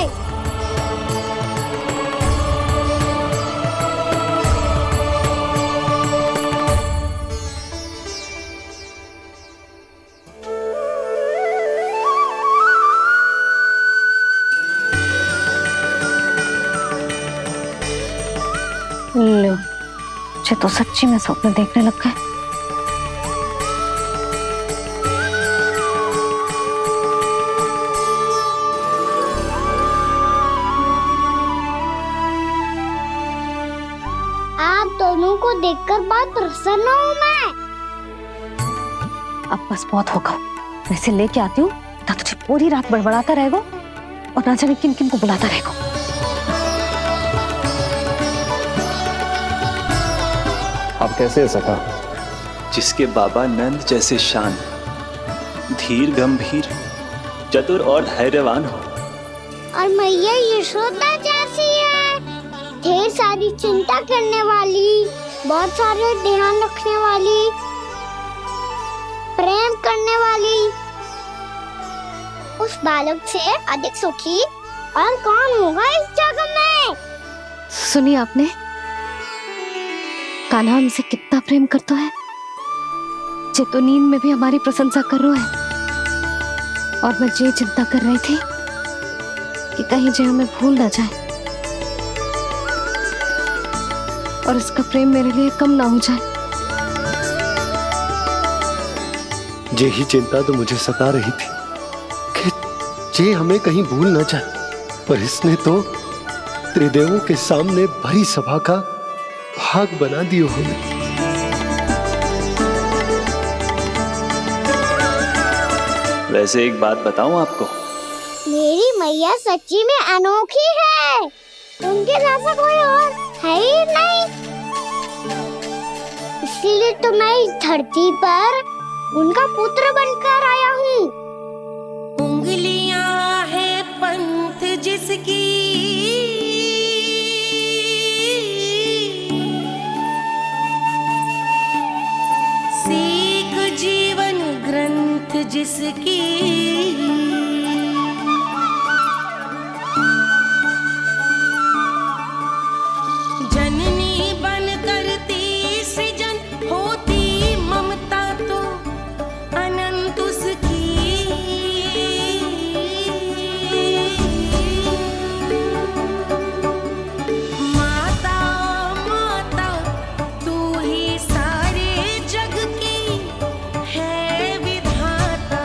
लो, मुझे तो सच्ची में स्वप्न देखने लग गए। आप दोनों को देखकर बहुत प्रसन्न हूँ मैं। अब बस बहुत होगा, मैं इसे लेके आती हूँ, ना तुझे पूरी रात बड़बड़ाता रहेगा और ना जाने किन किन को बुलाता रहेगा। आप कैसे है सखा? जिसके बाबा नंद जैसे शान, धीर गंभीर, चतुर और धैर्यवान हो, और मैया यशोदा जैसी है, ढेर सारी चिंता करने वाली, बहुत सारे ध्यान रखने वाली, प्रेम करने वाली। उस बालक से अधिक सुखी और कौन होगा इस जगत में? सुनिए आपने, कान्हा हमसे कितना प्रेम करता है, जे तो नींद में भी हमारी प्रशंसा कर रहा है। और मैं ये चिंता कर रही थी कि कहीं जे हमें भूल ना जाए और इसका प्रेम मेरे लिए कम ना हो जाए। यही चिंता तो मुझे सता रही थी कि जे हमें कहीं भूल ना जाए, पर इसने तो त्रिदेवों के सामने भरी सभा का भाग बना दियो हमें। वैसे एक बात बताऊं आपको, मेरी मैया सच्ची में अनोखी है, उनके जैसा कोई और है ही नहीं। इसीलिए तो मैं इस धरती पर उनका पुत्र बनकर आया हूँ। उंगलियां है पंथ जिसकी, सीख जीवन ग्रंथ जिसकी, जननी बन करती सृजन होती ममता तो अनंत उसकी। माता माता तू ही सारे जग की है विधाता,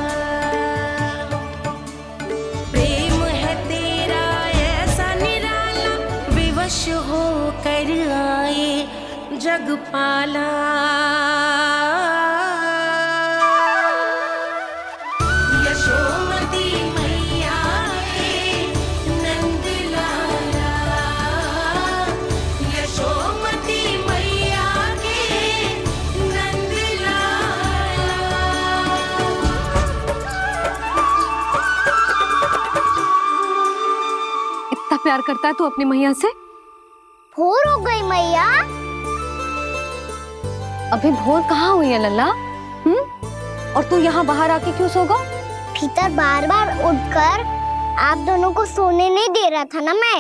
प्रेम है तेरा ऐसा निराला, विवश हो कर आए जग पाला। यशोमती मैया के नंद लाला, यशोमती मैया के नंद लाला। इतना प्यार करता है तू अपनी मैया से? भोर हो गई मैया। अभी भोर कहाँ हुई है लल्ला? और तू यहाँ बाहर आके क्यों सो गया? भीतर बार बार उठकर आप दोनों को सोने नहीं दे रहा था ना मैं,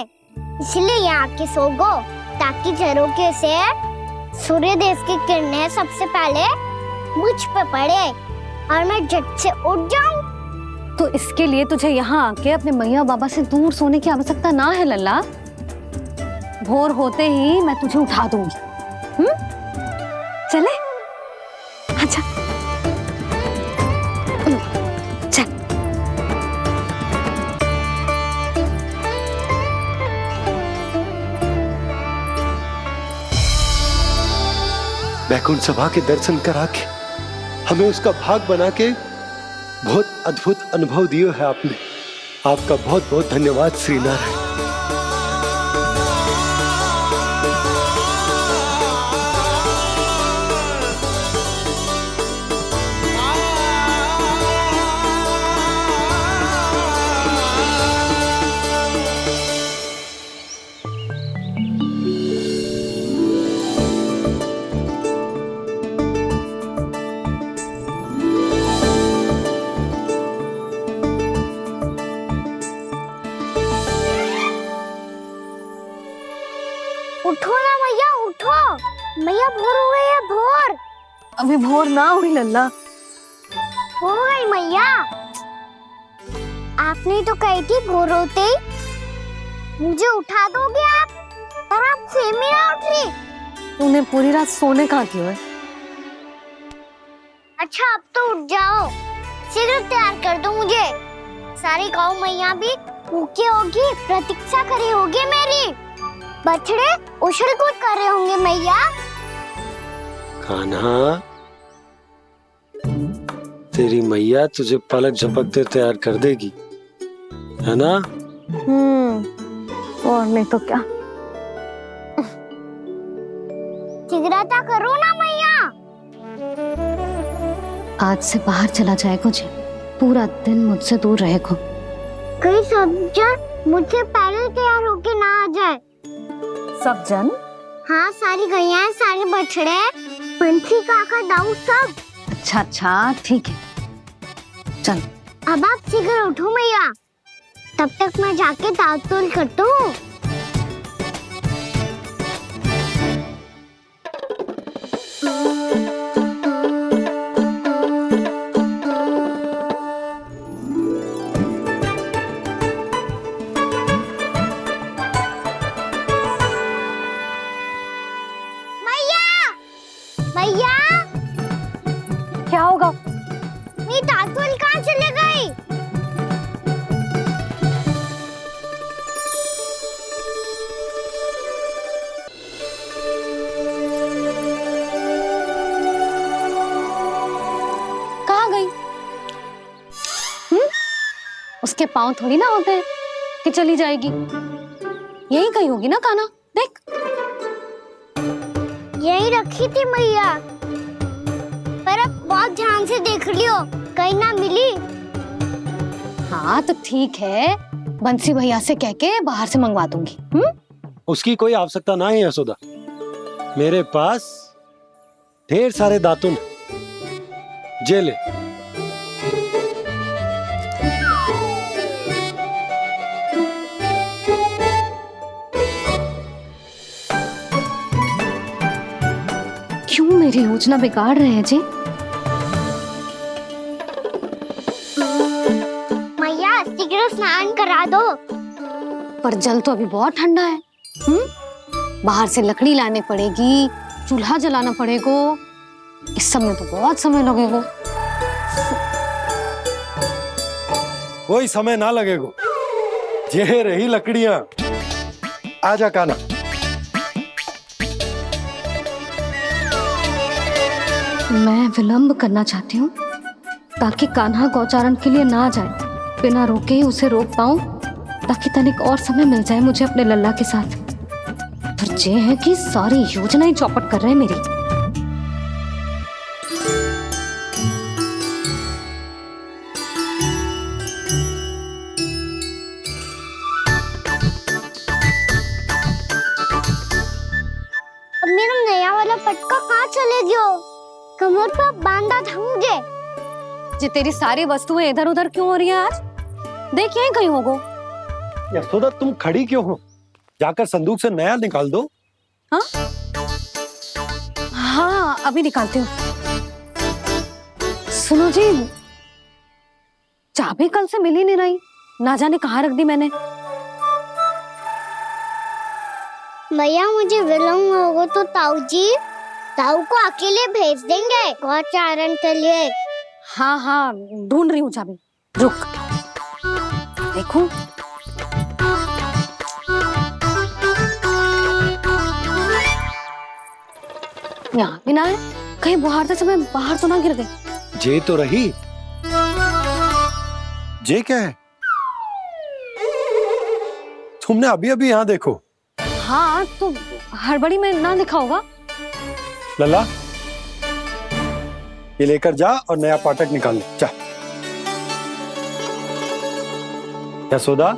इसलिए यहाँ आके सो गो ताकि झरोके से सूर्य देव की किरणें सबसे पहले मुझ पे पड़े और मैं झट से उठ जाऊं। तो इसके लिए तुझे यहाँ आके अपने मैया बाबा से दूर सोने की आवश्यकता ना है लल्ला। भोर होते ही मैं तुझे उठा दूंगी। चले अच्छा चल। वैकुंठ सभा के दर्शन करा के हमें उसका भाग बना के बहुत अद्भुत अनुभव दिए है आपने। आपका बहुत बहुत धन्यवाद श्री नारायण। उठो ना मैया, उठो। मैया भोर हो गई है, भोर। अभी भोर ना हुई लल्ला। हो गई मैया। आपने तो कही थी भोर होते ही मुझे उठा दोगे आप, और आप फिर भी ना उठी। तूने पूरी रात सोने कहाँ क्यों है? अच्छा अब तो उठ जाओ, शीघ्र तैयार कर दो मुझे। सारी गौ मैया भी भूखी होगी, प्रतीक्षा करी होगी मेरी। बछड़े उछल कूद कर रहे होंगे मैया। कान्हा, तेरी मैया तुझे पलक झपकते तैयार कर देगी, है ना? और नहीं तो क्या। शीघ्रता करो ना मैया। आज से बाहर चला जाएगा जी, पूरा दिन मुझसे दूर रहेगा। कहीं सब जन मुझसे पहले तैयार होके ना आ जाए। सब जन? हाँ, सारी गैया, सारे बछड़े, पंछी, काका, दाऊ सब। अच्छा अच्छा ठीक है, चल। अब आप शीघ्र उठो मैया, तब तक मैं जाके ताल-तोल करता हूँ। मैया, क्या होगा? मेरी ताल-तोल कहाँ चले गई? कहाँ गई? उसके पाँव थोड़ी ना होते हैं कि चली जाएगी। यही कहीं होगी ना कान्हा, देख। यही रखी थी मैया, पर अब बहुत ध्यान से देख लियो, कहीं ना मिली। हाँ तो ठीक है, बंसी भैया से कह के बाहर से मंगवा दूंगी। उसकी कोई आवश्यकता ना है यशोदा, मेरे पास ढेर सारे दातुन जे ले। क्यों मेरी योजना बिगाड़ रहे हैं जी? मैया शीघ्र स्नान करा दो। पर जल तो अभी बहुत ठंडा है। बाहर से लकड़ी लाने पड़ेगी, चूल्हा जलाना पड़ेगा, इस सब में तो बहुत समय लगेगा। कोई समय ना लगेगा, ये रही लकड़ियां। आजा कान्हा। मैं विलंब करना चाहती हूँ ताकि कान्हा गौचारण के लिए ना जाए, बिना रोके ही उसे रोक पाऊं, ताकि तनिक और समय मिल जाए मुझे अपने लल्ला के साथ। पर ये है कि सारी योजना ही चौपट कर रहे हैं मेरी। अब मेरा नया वाला पटका कहाँ चले गयो? कमर पर बांधा था मुझे। ये तेरी सारी वस्तुएं इधर उधर क्यों हो रही हैं आज? देख यहीं कहीं होगो। यशोदा तुम खड़ी क्यों हो? जाकर संदूक से नया निकाल दो। हाँ हाँ, अभी निकालती हूँ। सुनो जी, चाबी कल से मिल ही नहीं रही, ना जाने कहाँ रख दी मैंने। मैया मुझे विलम्ब होगा तो ताऊ को अकेले भेज देंगे गौचारण के लिए। हाँ हाँ, ढूंढ रही हूँ चाबी, रुक। देखूं। यहाँ भी ना है, कहीं बाहरते समय बाहर तो ना गिर गई। जे तो रही। जे क्या है? तुमने अभी अभी यहाँ देखो। हाँ, तो हड़बड़ी में ना लिखा होगा। लल्ला, ये लेकर जा और नया पाठक निकाल ले, जा। यशोदा,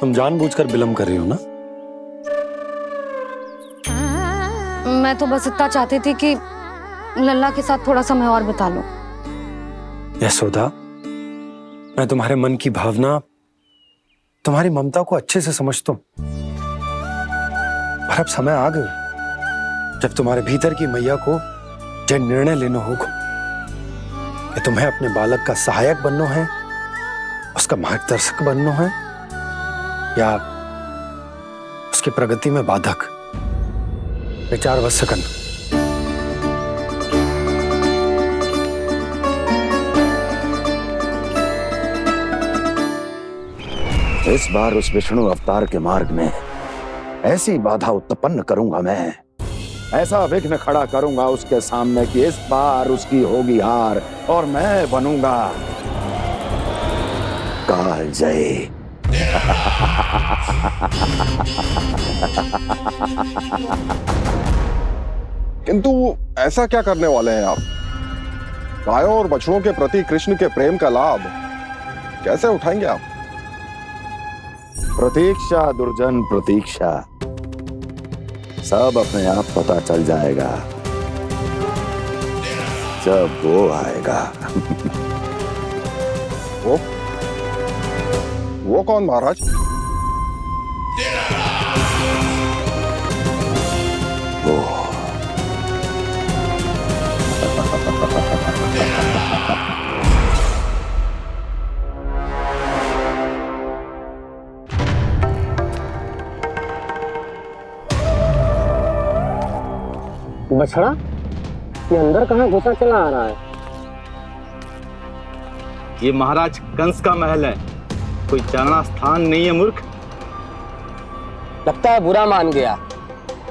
तुम जानबूझकर विलम्ब कर रही हो ना? मैं तो बस इतना चाहती थी कि लल्ला के साथ थोड़ा समय और बिता लूं। यशोदा, मैं तुम्हारे मन की भावना, तुम्हारी ममता को अच्छे से समझता हूं। पर अब समय आ गया जब तुम्हारे भीतर की मैया को यह निर्णय लेना होगा कि तुम्हें अपने बालक का सहायक बनना है, उसका मार्गदर्शक बनना है, या उसकी प्रगति में बाधक। विचार अवश्य करना। इस बार उस विष्णु अवतार के मार्ग में ऐसी बाधा उत्पन्न करूंगा मैं, ऐसा विघ्न खड़ा करूंगा उसके सामने कि इस बार उसकी होगी हार और मैं बनूंगा कालजयी। किंतु ऐसा क्या करने वाले हैं आप? गायों और बछड़ों के प्रति कृष्ण के प्रेम का लाभ कैसे उठाएंगे आप? प्रतीक्षा दुर्जन प्रतीक्षा, सब अपने आप पता चल जाएगा जब वो आएगा। वो कौन महाराज? वो बछड़ा, ये अंदर कहाँ घुसा चला आ रहा है? ये महाराज कंस का महल है, कोई चलना स्थान नहीं है मूर्ख। लगता है बुरा मान गया।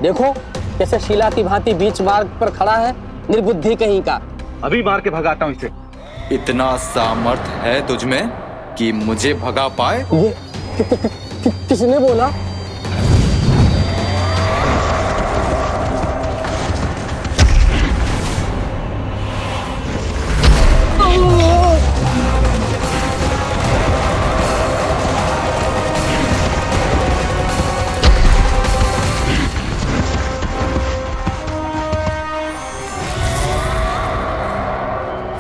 देखो कैसे शीला की भांति बीच मार्ग पर खड़ा है, निर्बुद्धि कहीं का। अभी मार के भगाता हूँ इसे। इतना सामर्थ है तुझमें कि मुझे भगा पाए? ये किसने बोला?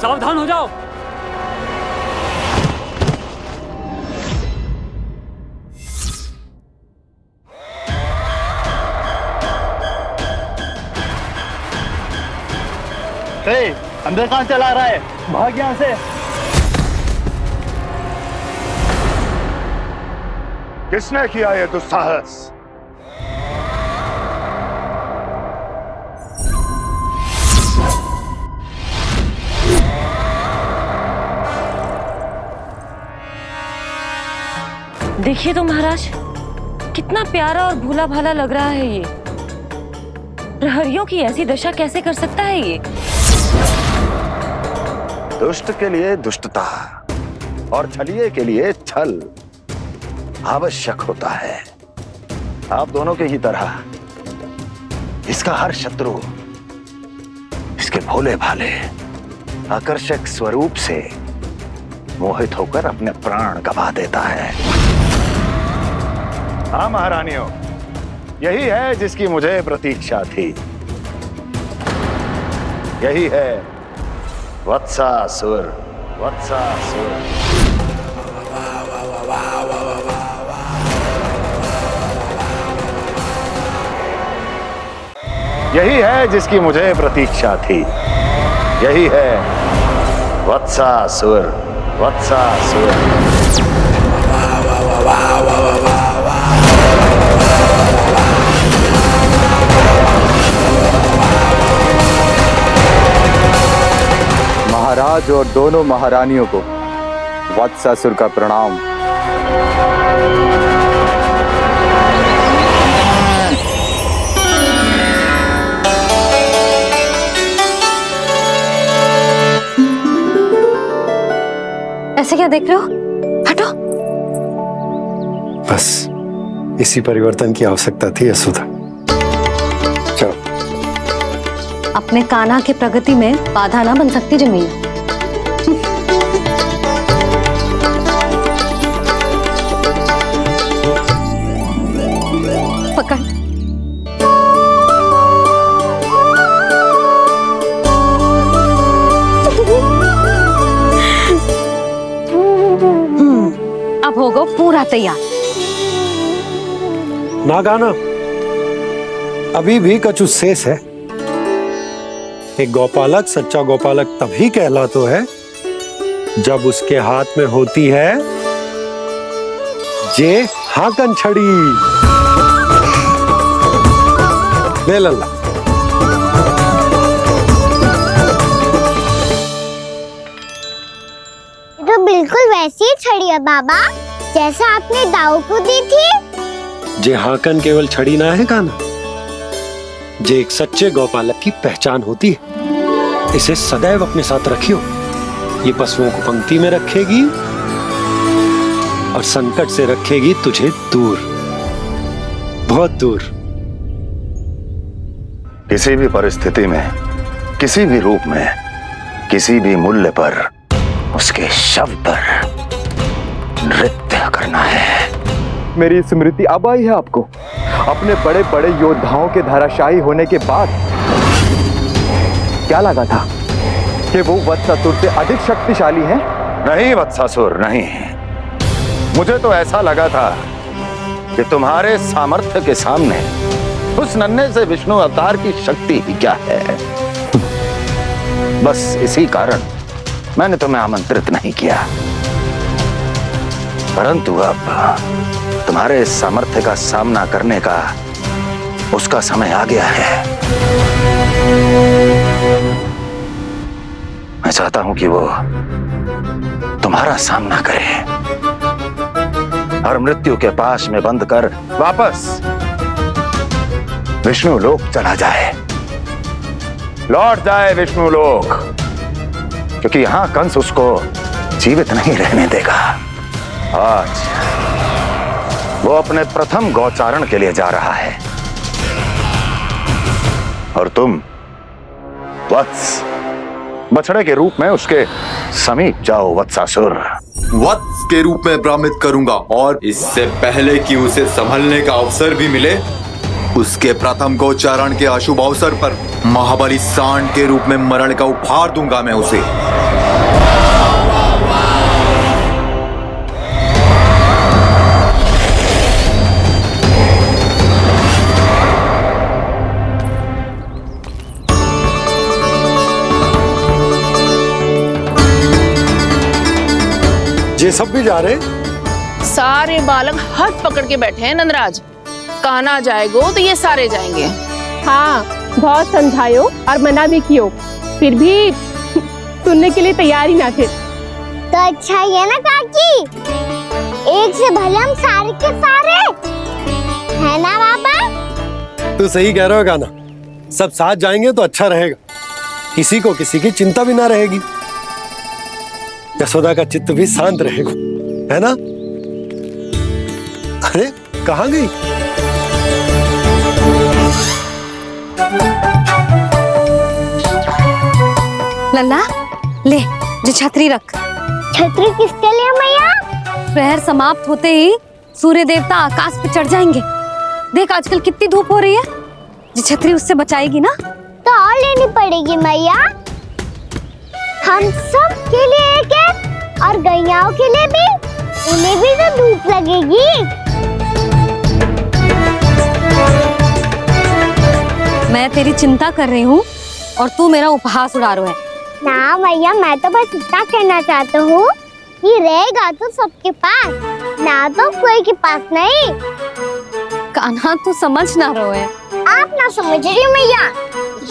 सावधान हो जाओ। अंदर कहाँ चला रहा है? भाग यहाँ से। किसने किया ये दुस्साहस? देखिए तो महाराज, कितना प्यारा और भोला भाला लग रहा है ये। प्रहरियों की ऐसी दशा कैसे कर सकता है ये? दुष्ट के लिए दुष्टता और छलिए के लिए छल आवश्यक होता है। आप दोनों के ही तरह इसका हर शत्रु इसके भोले भाले आकर्षक स्वरूप से मोहित होकर अपने प्राण गवा देता है। हाँ महारानियों, यही है जिसकी मुझे प्रतीक्षा थी। यही है वत्सासुर। वत्सासुर यही है जिसकी मुझे प्रतीक्षा थी। यही है वत्सासुर। वत्सासुर। महाराज और दोनों महारानियों को वत्सासुर का प्रणाम। ऐसे क्या देख रहे हो? हटो। बस इसी परिवर्तन की आवश्यकता थी यशोदा। चलो। अपने कान्हा के प्रगति में बाधा ना बन सकती जमीन। पकड़। अब होगा पूरा तैयार। ना गाना, अभी भी कछु शेष है। एक गौपालक सच्चा गौपालक तभी कहलाता है जब उसके हाथ में होती है जे हाकन छड़ी। ले लल्ला। तो बिल्कुल वैसी ही छड़ी है बाबा जैसा आपने दाऊ को दी थी। जे हाकन केवल छड़ी ना है काना, जे एक सच्चे गौपालक की पहचान होती है। इसे सदैव अपने साथ रखियो। ये पशुओं को पंक्ति में रखेगी और संकट से रखेगी तुझे दूर, बहुत दूर। किसी भी परिस्थिति में, किसी भी रूप में, किसी भी मूल्य पर उसके शव पर नृत्य करना है। मेरी स्मृति अब आई है आपको? अपने बड़े बड़े योद्धाओं के धराशायी होने के बाद क्या लगा था कि वो वत्सासुर से अधिक शक्तिशाली हैं? नहीं वत्सासुर, नहीं। मुझे तो ऐसा लगा था कि तुम्हारे सामर्थ्य के सामने उस नन्हे से विष्णु अवतार की शक्ति ही क्या है। बस इसी कारण मैंने तुम्हें आमंत्रित नहीं किया। परंतु अब तुम्हारे सामर्थ्य का सामना करने का उसका समय आ गया है। मैं चाहता हूं कि वो तुम्हारा सामना करे और मृत्यु के पास में बंद कर वापस विष्णु लोक चला जाए, लौट जाए विष्णु लोक, क्योंकि यहां कंस उसको जीवित नहीं रहने देगा। आज वो अपने प्रथम गौचारण के लिए जा रहा है और तुम वत्स बछड़े के रूप में उसके समीप जाओ वत्सासुर। वत्स के रूप में भ्रमित करूंगा और इससे पहले कि उसे संभलने का अवसर भी मिले, उसके प्रथम गोचारण के अशुभ अवसर पर महाबली सांड के रूप में मरण का उपहार दूंगा मैं उसे। ये सब भी जा रहे? सारे बालक हाथ पकड़ के बैठे हैं नंदराज। कान्हा जाएगो तो ये सारे जाएंगे। हाँ, बहुत समझायो और मना भी कियो, फिर भी सुनने के लिए तैयार ही ना थे। तो अच्छा ही है ना काकी, एक से भले हम सारे के सारे, है ना बाबा? तू सही कह रहा हो गाना, सब साथ जाएंगे तो अच्छा रहेगा, किसी को किसी की चिंता भी ना रहेगी, यशोदा का चित्त भी शांत रहेगा, है ना? अरे कहाँ गई? लल्ला ले, जो छतरी रख। छतरी किसके लिए मैया? प्रहर समाप्त होते ही सूर्य देवता आकाश पे चढ़ जाएंगे। देख आजकल कितनी धूप हो रही है, जो छतरी उससे बचाएगी ना। तो और लेनी पड़ेगी मैया, हम सब के लिए एक और गैयाओं के लिए भी। उन्हें भी तो धूप लगेगी। मैं तेरी चिंता कर रही हूँ और तू मेरा उपहास उड़ा रहा है। ना भैया, मैं तो बस इतना कहना चाहता हूँ कि रहेगा तो सबके पास, ना तो कोई के पास नहीं। कान्हा तू समझ ना रहो है। आप ना समझ रही मैया।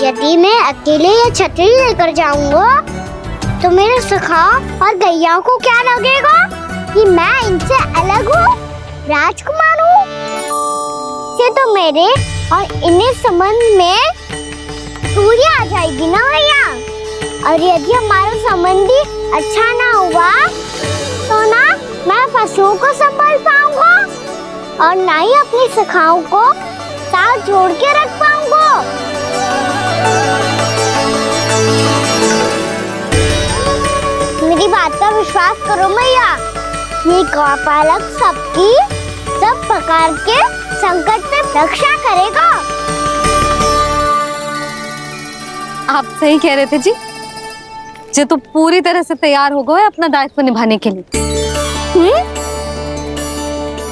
यदि मैं अकेले ये छतरी लेकर जाऊंगा तो मेरे सखा और गैया को क्या लगेगा कि मैं इनसे अलग हूँ, राजकुमार हूँ। से तो मेरे और इन्हें संबंध में दूरी आ जाएगी ना भैया। और यदि हमारा संबंध ही अच्छा ना हुआ तो ना मैं पशुओं को संभाल पाऊंगा और ना ही अपनी सखाओं को साथ जोड़ के रख पाऊंगा। मेरी बात का विश्वास करो मैया, ये गौपालक सबकी सब प्रकार के संकट से रक्षा करेगा। आप सही कह रहे थे जी। जे तो पूरी तरह से तैयार हो गए अपना दायित्व निभाने के लिए।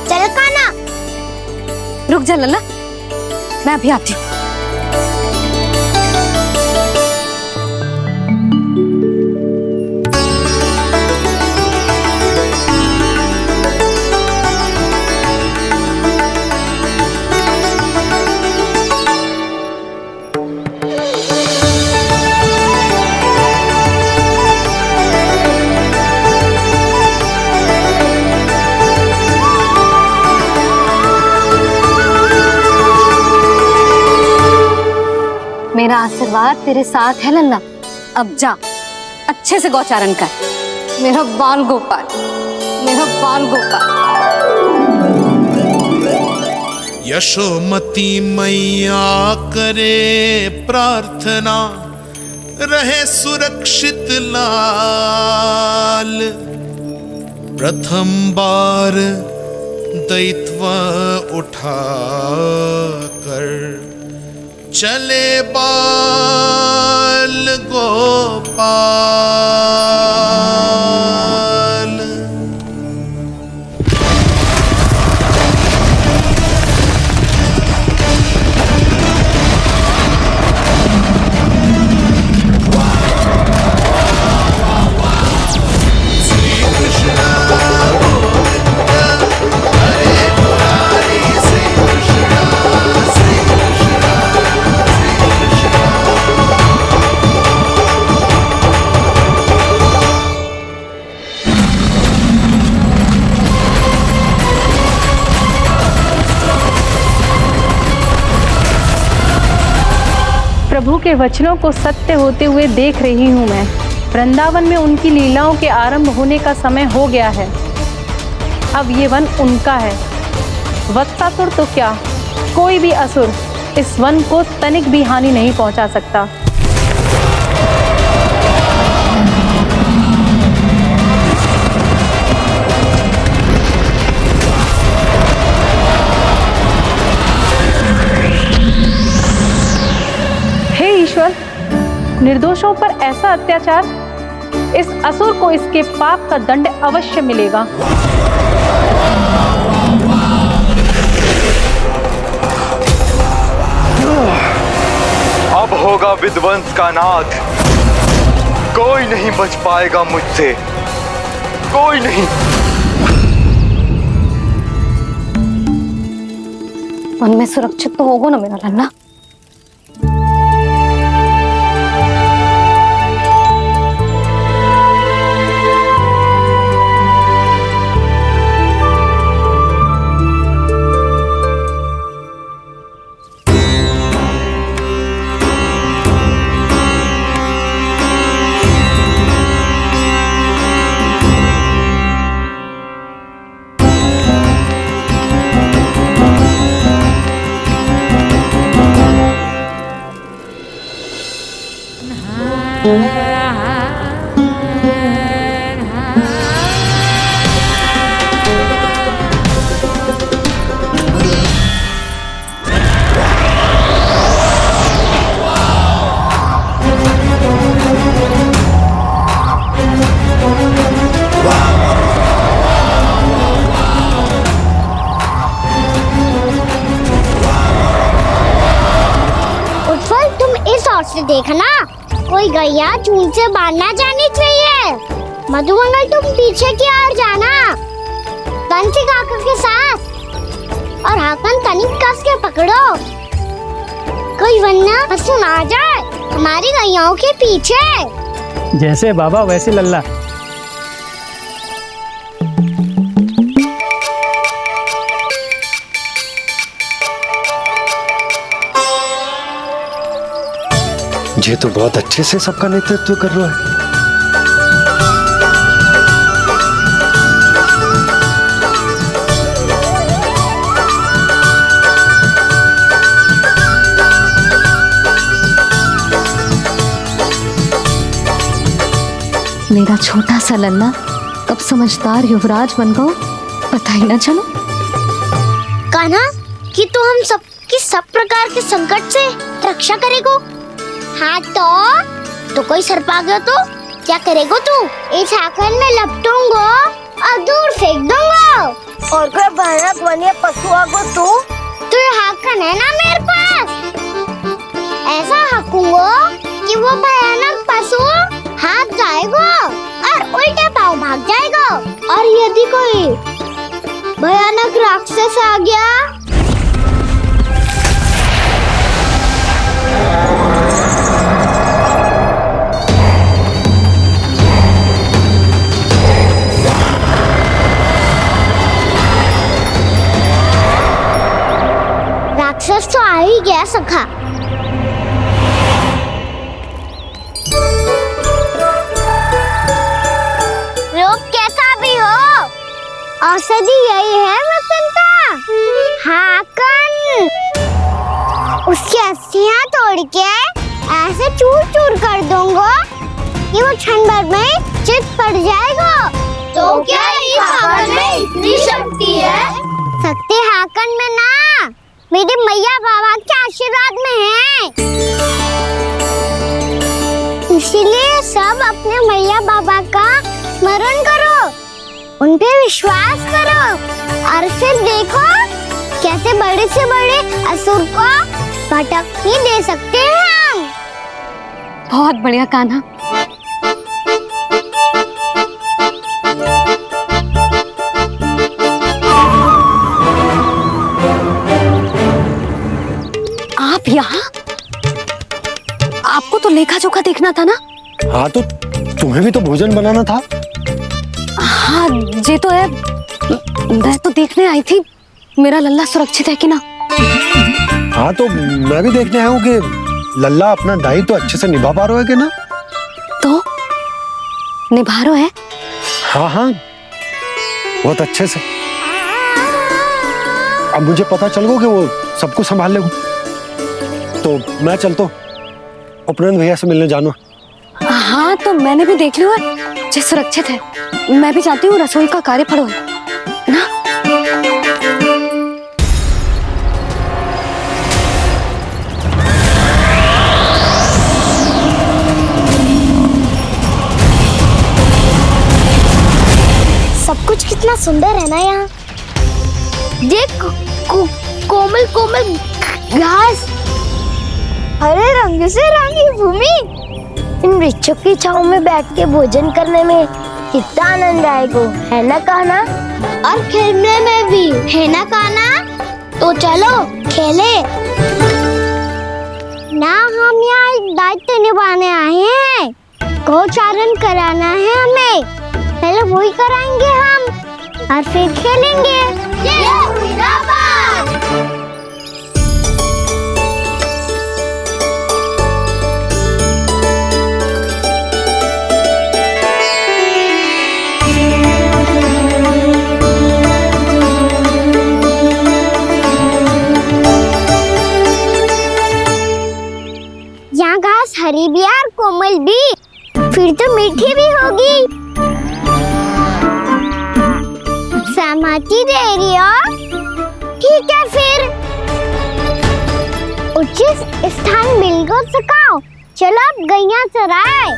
चल कान्हा। रुक जा लल्ला, मैं अभी आती हूँ। मेरा आशीर्वाद तेरे साथ है लल्ला। अब जा, अच्छे से गौचारण कर। मेरा बाल गोपाल, मेरा बाल गोपाल। यशोमती मैया करे प्रार्थना, रहे सुरक्षित लाल। प्रथम बार दैत्व उठा कर चले बाल गोपाल। प्रभु के वचनों को सत्य होते हुए देख रही हूँ मैं। वृंदावन में उनकी लीलाओं के आरंभ होने का समय हो गया है। अब ये वन उनका है। वत्सासुर तो क्या, कोई भी असुर इस वन को तनिक भी हानि नहीं पहुंचा सकता। निर्दोषों पर ऐसा अत्याचार, इस असुर को इसके पाप का दंड अवश्य मिलेगा। अब होगा विध्वंस का नाद। कोई नहीं बच पाएगा मुझसे, कोई नहीं। मन में सुरक्षित तो होगा ना मेरा लल्ला। गैया चून से बांधना जानी चाहिए। मधुमंगल तुम पीछे की ओर जाना कंसी काका के साथ, और हाकन कनिक कस के पकड़ो, कोई वरना पशु ना जाए हमारी गैयाओं के पीछे। जैसे बाबा वैसे लल्ला। ये तो बहुत अच्छे से सबका नेतृत्व कर रहा है। मेरा छोटा सा लल्ला कब समझदार युवराज बन गो पता ही ना चलो। कान्हा कि तू हम सबकी सब प्रकार के संकट से रक्षा करेगो। हाँ तो कोई सर्प आ गया तो क्या करेगो तू? इस हाकन में लपटूंगा और दूर फेंक दूंगा। और कोई भयानक वन्य पशु आगो तो ये हाकन है ना मेरे पास, ऐसा हाकूंगा कि वो भयानक पशु हाथ जाएगा और उल्टे पाँव भाग जाएगा। और यदि कोई भयानक राक्षस आ गया राक्षस तो आ ही गया सखा। रोग कैसा भी हो औषधि यही है वसंता। हाकन उसकी अस्थियां तोड़ के ऐसे चूर चूर कर दूंगा कि वो क्षण भर में चित पड़ जाएगा। तो क्या इस हाकन में इतनी शक्ति है? शक्ति हाकन में ना मेरे मैया बाबा के आशीर्वाद में है। इसीलिए सब अपने मैया बाबा का स्मरण करो, उन पे विश्वास करो और फिर देखो कैसे बड़े से बड़े असुर को भटक ही दे सकते हैं हम। बहुत बढ़िया कान्हा। आप यहाँ? आपको तो लेखा जोखा देखना था ना? हाँ तो तुम्हें भी तो भोजन बनाना था। हाँ ये तो है, मैं तो देखने आई थी मेरा लल्ला सुरक्षित है कि ना। हाँ तो मैं भी देखने आया हूँ कि लल्ला अपना दायित्व तो अच्छे से निभा पा रहा है कि ना। तो निभा रहा है? हाँ हाँ बहुत अच्छे से। अब मुझे पता चल गया कि वो सबको संभाल लेगा। तो मैं चलता हूँ, उपनंद भैया से मिलने जाना। हाँ तो मैंने भी देख लिया जो सुरक्षित है। मैं भी चाहती हूँ रसोई का कार्य पड़ो ना। सब कुछ कितना सुंदर है ना यहाँ। देख कोमल कोमल घास, हरे रंग से रंगी भूमि। इन वृक्षों की छांव में बैठ के भोजन करने में कितना आनंद आएगा, है ना कान्हा? और खेलने में भी, है ना कान्हा? तो चलो खेले ना। हम यहाँ एक दायित्व निभाने आए हैं, गोचारण कराना है हमें। पहले वही कराएंगे हम और फिर खेलेंगे। यहाँ घास हरी भी और कोमल भी, फिर तो मीठी भी होगी। सहमति दे रही हो? ठीक है फिर उचित स्थान बिल्कुल सुखाओ। चलो अब गैया चराए।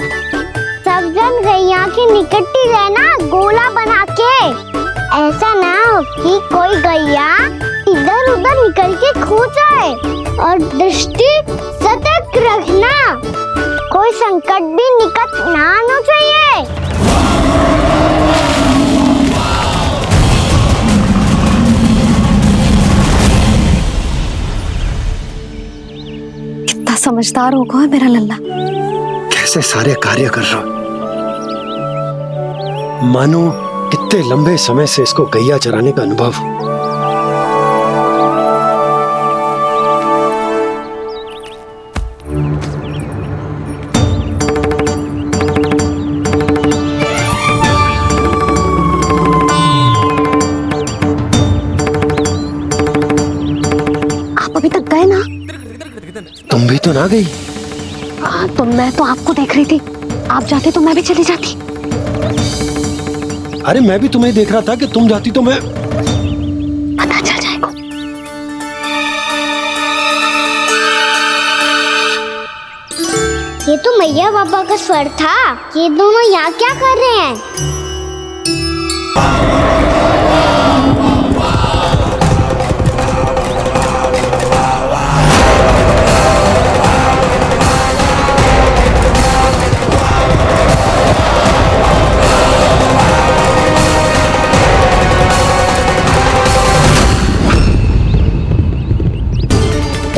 सब जन गैया के निकट ही रहना, गोला बना के। ऐसा ना हो कि कोई गैया इधर उधर निकल के खो जाए। और दृष्टि सतर्क रखना। कोई संकट भी निकट ना आना चाहिए। कितना समझदार होगा है मेरा लल्ला। कैसे सारे कार्य कर रहा, मानो कितने लंबे समय से इसको गैया चराने का अनुभव हो। आप अभी तक गए ना? तुम भी तो ना गई। तो मैं तो आपको देख रही थी, आप जाते तो मैं भी चली जाती। अरे मैं भी तुम्हें देख रहा था कि तुम जाती तो मैं। पता चल जाएगा। ये तो मैया बाबा का स्वर था। ये दोनों यहाँ क्या कर रहे हैं?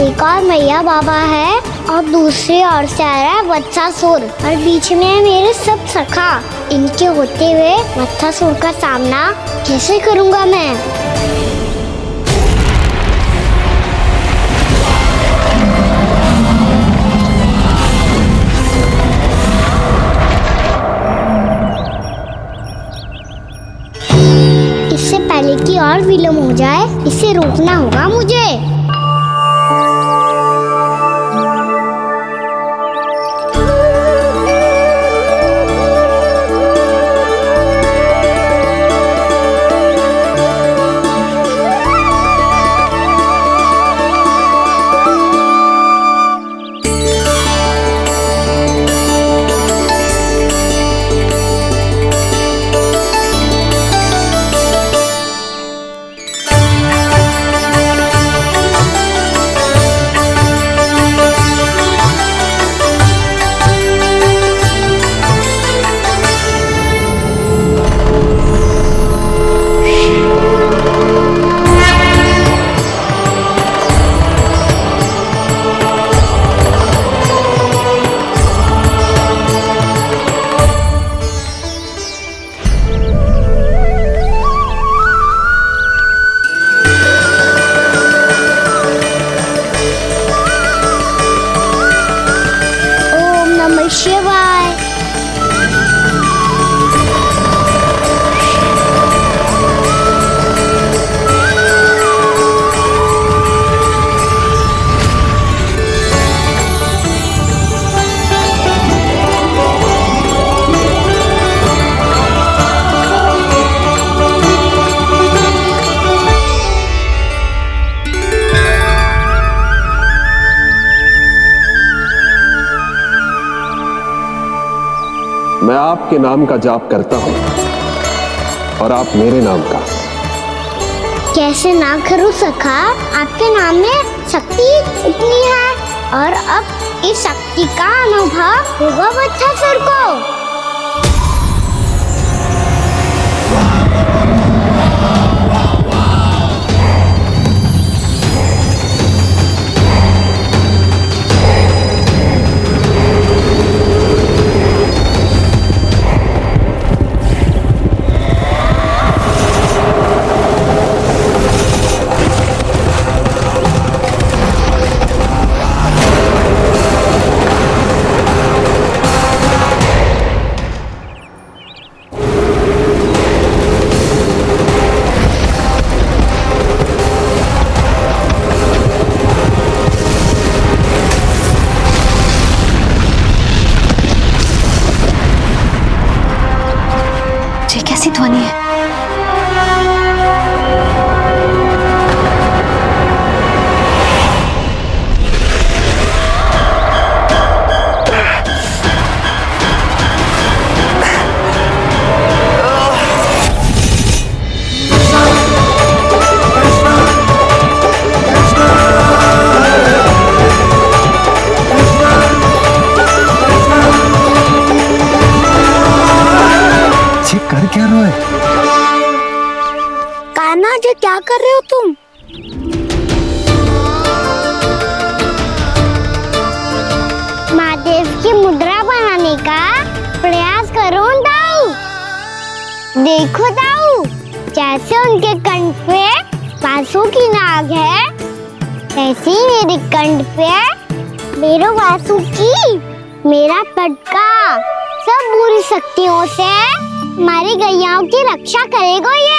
एक और मैया बाबा है और दूसरी ओर से आ रहा है वत्सासुर और बीच में है मेरे सब सखा। इनके होते हुए वत्सासुर का सामना कैसे करूंगा मैं? इससे पहले कि और विलम्ब हो जाए, इसे रोकना होगा मुझे। शिवाय। मैं आपके नाम का जाप करता हूं और आप मेरे नाम का। कैसे ना करूं सखा, आपके नाम में शक्ति इतनी है और अब इस शक्ति का अनुभव होगा वत्सासुर को। कान्हा जी क्या कर रहे हो तुम? महादेव की मुद्रा बनाने का प्रयास करो दाऊ। देखो दाऊ, जैसे उनके कंठ पे वासु की नाग है, ऐसे ही मेरे कंठ पे मेरो वासु की मेरा पटका सब बुरी शक्तियों से हमारी गैयाओं की रक्षा करेगा ये।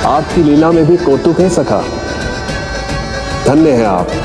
आपकी लीला में भी कौतुक है सखा, धन्य है आप।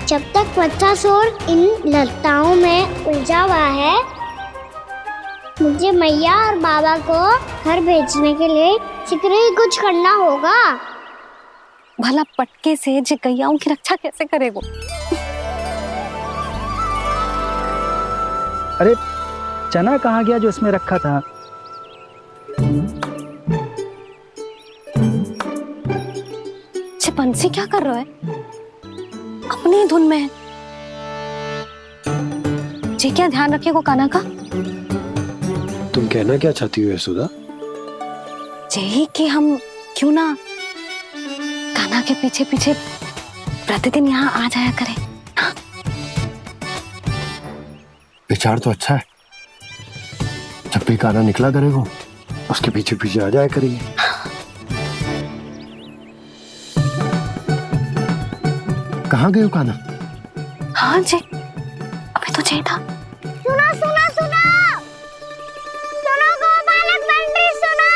जब तक वत्सासुर इन लताओं में उलझा हुआ है, मुझे मैया और बाबा को घर भेजने के लिए शीघ्र ही कुछ करना होगा। भला पटके से जे गैयाओं की रक्षा कैसे करेगो? अरे चना कहाँ गया जो इसमें रखा था? बंसी क्या कर रहा है? अपनी धुन में है। जी क्या ध्यान रखिएगा कान्हा का। तुम कहना क्या चाहती हो यशोदा? यही कि हम क्यों ना कान्हा के पीछे पीछे प्रतिदिन यहाँ आ जाया करें। हाँ? विचार तो अच्छा है। जब भी कान्हा निकला करेगा उसके पीछे पीछे आ जाया करेंगे। कहाँ गए हो कान्हा? हाँ जी, अभी तो चाहिए था। सुनो सुनो सुनो सुनो गोपालक बंटी सुनो।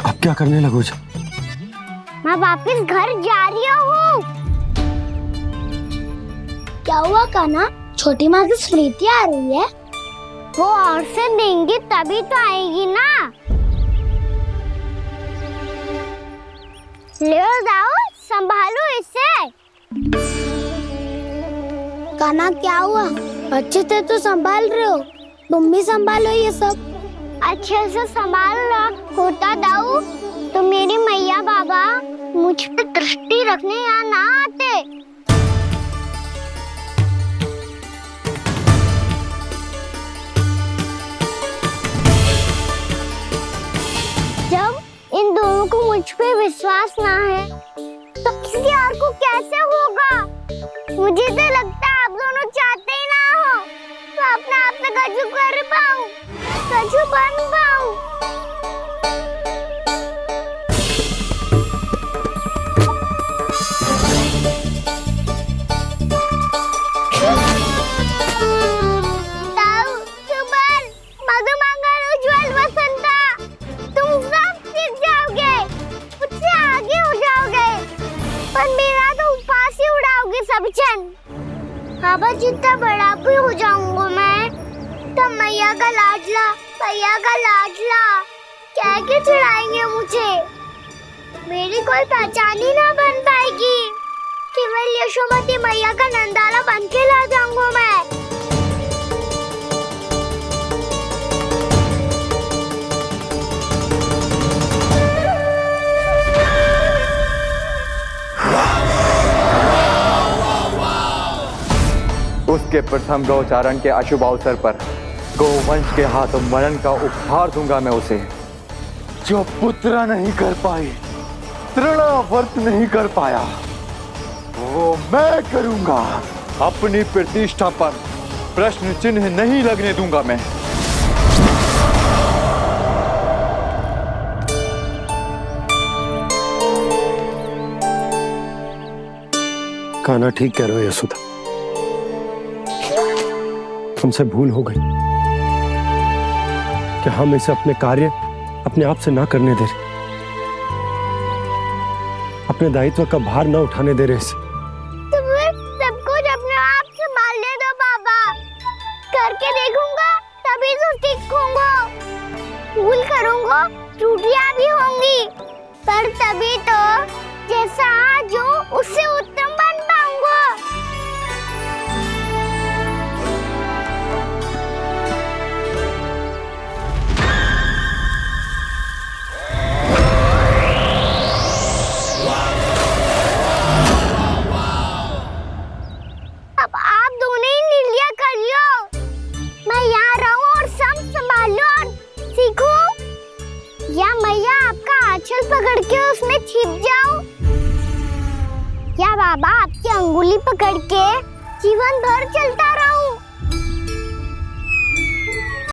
अब क्या करने लगो? मैं वापस घर जा रही हूँ। क्या हुआ कान्हा? छोटी माँ की स्मृति आ रही है। वो और से देंगी तभी तो आएगी ना। ले जाओ, संभालो इसे। कान्हा क्या हुआ? अच्छे से तो संभाल रहे हो, तुम भी संभालो ये सब। अच्छे से संभाल रहा होता दाऊ तो मेरी मैया बाबा मुझ पे दृष्टि रखने यहाँ ना आते। जब इन दोनों को मुझ पे विश्वास ना है तो किसी और को कैसे होगा? मुझे तो लगता है आप दोनों चाहते ही ना हो तो अपने आप से कछु कर पाऊं, कछु बन पाऊं। बाबा जितना बड़ा भी हो जाऊंगा मैं तो मैया का लाडला क्या के चढ़ाएंगे मुझे। मेरी कोई पहचान ही ना बन पाएगी। केवल यशोमती मैया का नंदाला बन के ला जाऊंगा मैं। उसके प्रथम गौचारण के अशुभ अवसर पर गोवंश के हाथों मरण का उपहार दूंगा मैं उसे। जो पुत्र नहीं कर पाई, तृणावर्त नहीं कर पाया, वो मैं करूंगा। अपनी प्रतिष्ठा पर प्रश्न चिन्ह नहीं लगने दूंगा मैं। कान्हा ठीक कह रहे हो यशोदा, हमसे भूल हो गई कि हम इसे अपने कार्य अपने आप से ना करने दे रहे, अपने दायित्व का भार ना उठाने दे रहे इसे। तो फिर सब कुछ अपने आप संभालने दो बाबा। भूल करूंगा, त्रुटियां भी होंगी, पर तभी तो जैसा आज हूँ उससे उत्तम बन पाऊंगा। अब आप दोनों ही निर्णय कर लो, मैं यहाँ रहूं और सब संभालूं और सीखूं, या मैया आपका आंचल पकड़ के उसमें छिप जाऊं, या बाबा आपकी अंगुली पकड़ के जीवन भर चलता रहूं।